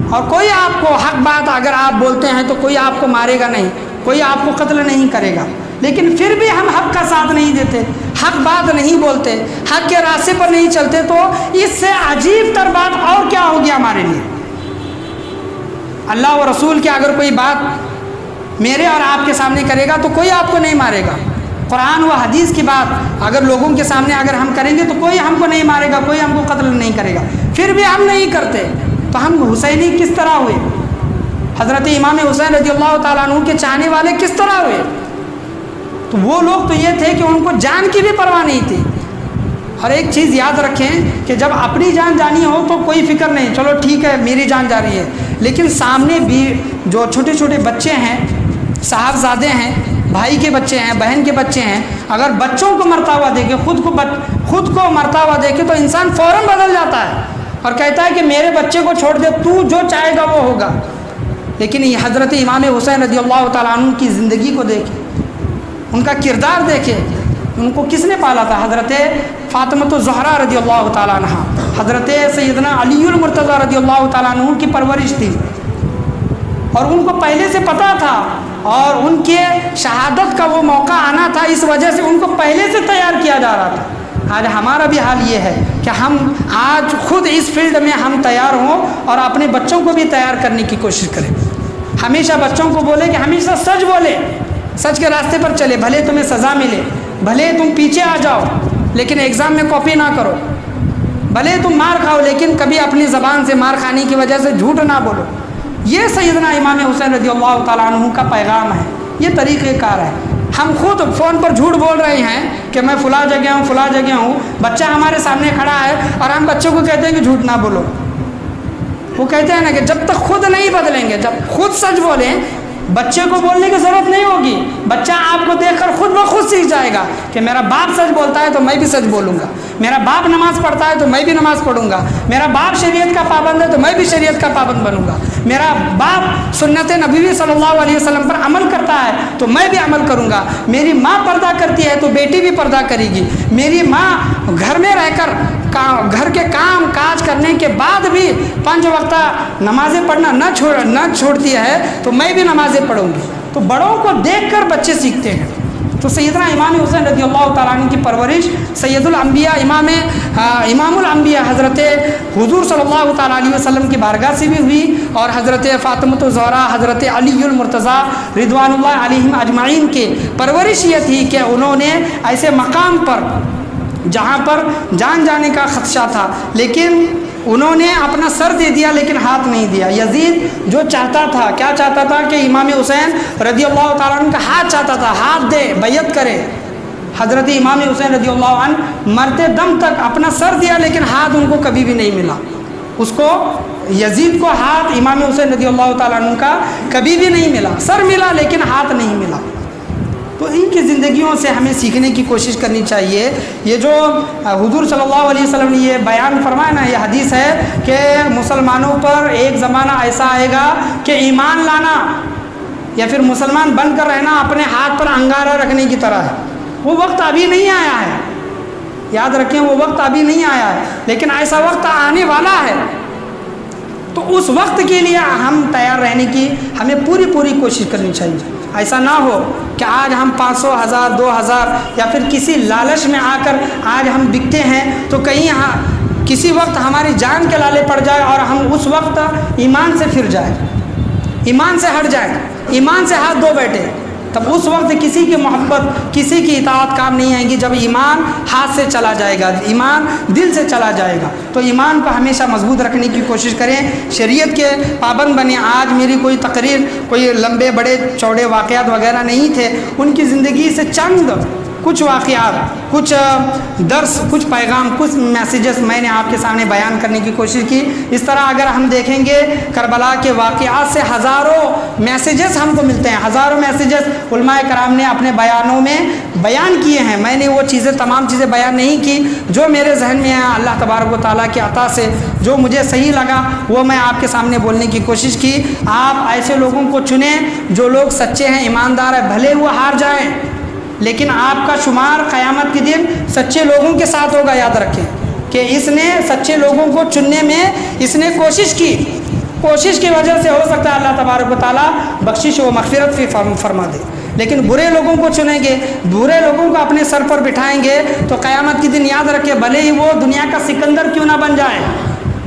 Speaker 1: اور کوئی آپ کو حق بات اگر آپ بولتے ہیں تو کوئی آپ کو مارے گا نہیں، کوئی آپ کو قتل نہیں کرے گا، لیکن پھر بھی ہم حق کا ساتھ نہیں دیتے، حق بات نہیں بولتے، حق کے راستے پر نہیں چلتے، تو اس سے عجیب تر بات اور کیا ہوگی ہمارے لیے؟
Speaker 2: اللہ و رسول کی اگر کوئی بات میرے اور آپ کے سامنے کرے گا تو کوئی آپ کو نہیں مارے گا. قرآن و حدیث کی بات اگر لوگوں کے سامنے اگر ہم کریں گے تو کوئی ہم کو نہیں مارے گا, کوئی ہم کو قتل نہیں کرے گا. پھر بھی ہم نہیں کرتے تو ہم حسینی کس طرح ہوئے؟ حضرت امام حسین رضی اللہ تعالیٰ عنہ کے چاہنے والے کس طرح ہوئے؟ تو وہ لوگ تو یہ تھے کہ ان کو جان کی بھی پرواہ نہیں تھی. اور ایک چیز یاد رکھیں کہ جب اپنی جان جانی ہو تو کوئی فکر نہیں, چلو ٹھیک ہے میری جان جا رہی ہے, لیکن سامنے بھی جو چھوٹے چھوٹے بچے ہیں, صاحبزادے ہیں, بھائی کے بچے ہیں, بہن کے بچے ہیں, اگر بچوں کو مرتا ہوا دیکھے, خود کو مرتا ہوا دیکھے تو انسان فوراً بدل جاتا ہے اور کہتا ہے کہ میرے بچے کو چھوڑ دے, تو جو چاہے گا وہ ہوگا. لیکن یہ حضرت امام حسین رضی اللہ تعالیٰ عنہ کی زندگی کو دیکھیں, ان کا کردار دیکھیں, ان کو کس نے پالا تھا؟ حضرت فاطمۃ الزہرا رضی اللہ تعالیٰ عنہ, حضرت سیدنا علی المرتضیٰ رضی اللہ تعالیٰ عنہ کی پرورش تھی, اور ان کو پہلے سے پتہ تھا, اور ان کے شہادت کا وہ موقع آنا تھا, اس وجہ سے ان کو پہلے سے تیار کیا جا رہا تھا. آج ہمارا بھی حال یہ ہے کہ ہم آج خود اس فیلڈ میں ہم تیار ہوں اور اپنے بچوں کو بھی تیار کرنے کی کوشش کریں. ہمیشہ بچوں کو بولے کہ ہمیشہ سچ بولے, سچ کے راستے پر چلے, بھلے تمہیں سزا ملے, بھلے تم پیچھے آ جاؤ لیکن ایگزام میں کاپی نہ کرو, بھلے تم مار کھاؤ لیکن کبھی اپنی زبان سے مار کھانے کی وجہ سے جھوٹ نہ بولو. یہ سیدنا امام حسین رضی اللہ تعالیٰ عنہ کا پیغام ہے, یہ طریقہ کار ہے. ہم خود فون پر جھوٹ بول رہے ہیں کہ میں فلاں جگہ ہوں, فلاں جگہ ہوں, بچہ ہمارے سامنے کھڑا ہے اور ہم بچوں کو کہتے ہیں کہ جھوٹ نہ بولو. وہ کہتے ہیں نا کہ جب تک خود نہیں بدلیں گے, جب خود سچ بولیں, بچے کو بولنے کی ضرورت نہیں ہوگی, بچہ آپ کو دیکھ کر خود بخود سیکھ جائے گا کہ میرا باپ سچ بولتا ہے تو میں بھی سچ بولوں گا, میرا باپ نماز پڑھتا ہے تو میں بھی نماز پڑھوں گا, میرا باپ شریعت کا پابند ہے تو میں بھی شریعت کا پابند بنوں گا, میرا باپ سنت نبوی صلی اللہ علیہ وسلم پر عمل کرتا ہے تو میں بھی عمل کروں گا, میری ماں پردہ کرتی ہے تو بیٹی بھی پردہ کرے گی, میری ماں گھر میں رہ کر گھر کے کام کاج کرنے کے بعد بھی 5 وقتہ نمازیں پڑھنا نہ چھوڑتی ہے تو میں بھی نمازیں پڑھوں گی. تو بڑوں کو دیکھ کر بچے سیکھتے ہیں. تو سیدنا امام حسین رضی اللہ تعالیٰ عنہ کی پرورش سید الانبیاء امام الانبیاء حضرت حضور صلی اللہ تعالیٰ علیہ وسلم کی بارگاہ سے بھی ہوئی, اور حضرت فاطمۃ الزہرا, حضرت علی المرتضیٰ رضوان اللہ علیہم اجمعین کی پرورش یہ تھی کہ انہوں نے ایسے مقام پر جہاں پر جان جانے کا خدشہ تھا لیکن انہوں نے اپنا سر دے دیا لیکن ہاتھ نہیں دیا. یزید جو چاہتا تھا, کیا چاہتا تھا کہ امام حسین رضی اللہ تعالیٰ عنہ کا ہاتھ چاہتا تھا, ہاتھ دے, بیعت کرے. حضرت امام حسین رضی اللہ عنہ مرتے دم تک اپنا سر دیا لیکن ہاتھ ان کو کبھی بھی نہیں ملا. اس کو یزید کو ہاتھ امام حسین رضی اللہ تعالیٰ عنہ کا کبھی بھی نہیں ملا, سر ملا لیکن ہاتھ نہیں ملا. تو ان کی زندگیوں سے ہمیں سیکھنے کی کوشش کرنی چاہیے. یہ جو حضور صلی اللہ علیہ وسلم نے یہ بیان فرمایا نا, یہ حدیث ہے کہ مسلمانوں پر ایک زمانہ ایسا آئے گا کہ ایمان لانا یا پھر مسلمان بن کر رہنا اپنے ہاتھ پر انگارہ رکھنے کی طرح ہے. وہ وقت ابھی نہیں آیا ہے, یاد رکھیں وہ وقت ابھی نہیں آیا ہے, لیکن ایسا وقت آنے والا ہے. تو اس وقت کے لیے ہم تیار رہنے کی ہمیں پوری کوشش کرنی چاہیے. ایسا نہ ہو کہ آج ہم 500 1000 2000 یا پھر کسی لالچ میں آ کر آج ہم بکتے ہیں تو کہیں کسی وقت ہماری جان کے لالے پڑ جائے اور ہم اس وقت ایمان سے پھر جائیں, ایمان سے ہٹ جائیں, ایمان سے ہاتھ دھو بیٹھے, تب اس وقت کسی کی محبت, کسی کی اطاعت کام نہیں آئے گی. جب ایمان ہاتھ سے چلا جائے گا, ایمان دل سے چلا جائے گا, تو ایمان کو ہمیشہ مضبوط رکھنے کی کوشش کریں, شریعت کے پابند بنیں. آج میری کوئی تقریر کوئی لمبے بڑے چوڑے واقعات وغیرہ نہیں تھے, ان کی زندگی سے چند کچھ واقعات, کچھ درس, کچھ پیغام, کچھ میسیجز میں نے آپ کے سامنے بیان کرنے کی کوشش کی. اس طرح اگر ہم دیکھیں گے کربلا کے واقعات سے ہزاروں میسیجز ہم کو ملتے ہیں, ہزاروں میسیجز علماء کرام نے اپنے بیانوں میں بیان کیے ہیں. میں نے وہ تمام چیزیں بیان نہیں کی, جو میرے ذہن میں ہیں اللہ تبارک و تعالیٰ کی عطا سے جو مجھے صحیح لگا وہ میں آپ کے سامنے بولنے کی کوشش کی. آپ ایسے لوگوں کو چنیں جو لوگ سچے ہیں, ایماندار ہیں, بھلے وہ ہار جائیں لیکن آپ کا شمار قیامت کے دن سچے لوگوں کے ساتھ ہوگا. یاد رکھیں کہ اس نے سچے لوگوں کو چننے میں اس نے کوشش کی وجہ سے ہو سکتا ہے اللہ تبارک و تعالیٰ بخشش و مغفرت بھی فرما دے. لیکن برے لوگوں کو چنیں گے, برے لوگوں کو اپنے سر پر بٹھائیں گے تو قیامت کے دن یاد رکھیں بھلے ہی وہ دنیا کا سکندر کیوں نہ بن جائے,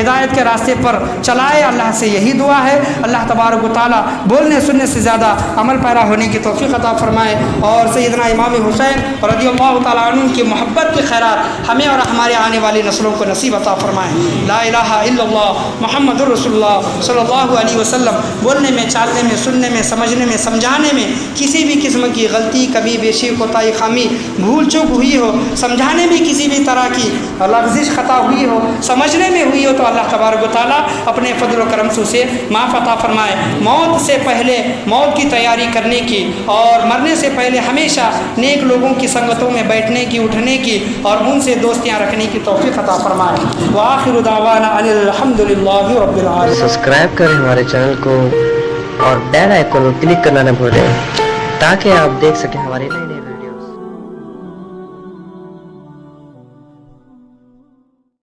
Speaker 2: ہدایت کے راستے پر چلائے، اللہ سے یہی دعا ہے۔ اللہ تبارک و تعالیٰ بولنے سننے سے زیادہ عمل پیرا ہونے کی توفیق عطا فرمائے، اور سیدنا امام حسین رضی اللہ تعالیٰ عنہ کی محبت کے خیرات ہمیں اور ہمارے آنے والی نسلوں کو نصیب عطا فرمائے۔ لا الہ الا اللہ محمد الرسول اللہ صلی اللہ علیہ وسلم بولنے میں، چالنے میں، سننے میں، سمجھنے میں، سمجھانے میں کسی بھی قسم کی غلطی، کبھی بیشی، کوتاہی، خامی، بھول چوک ہوئی ہو، سمجھانے میں کسی بھی طرح کی لفظش خطا ہوئی ہو، سمجھنے میں ہوئی ہو، تو اللہ تبارک و تعالیٰ اپنے فضل و کرم سے اسے معاف عطا فرمائے۔ موت سے پہلے موت کی تیاری کرنے کی اور مرنے سے پہلے ہمیشہ نیک لوگوں کی سنگتوں میں بیٹھنے کی، اٹھنے کی اور ان سے دوستیاں رکھنے کی توفیق عطا فرمائے۔ وآخر دعوانا ان الحمد للہ رب العالمین۔
Speaker 3: سبسکرائب کریں ہمارے چینل کو اور بیل آئیکن کو کلک کرنا نہ بھولیں تاکہ آپ دیکھ سکیں ہمارے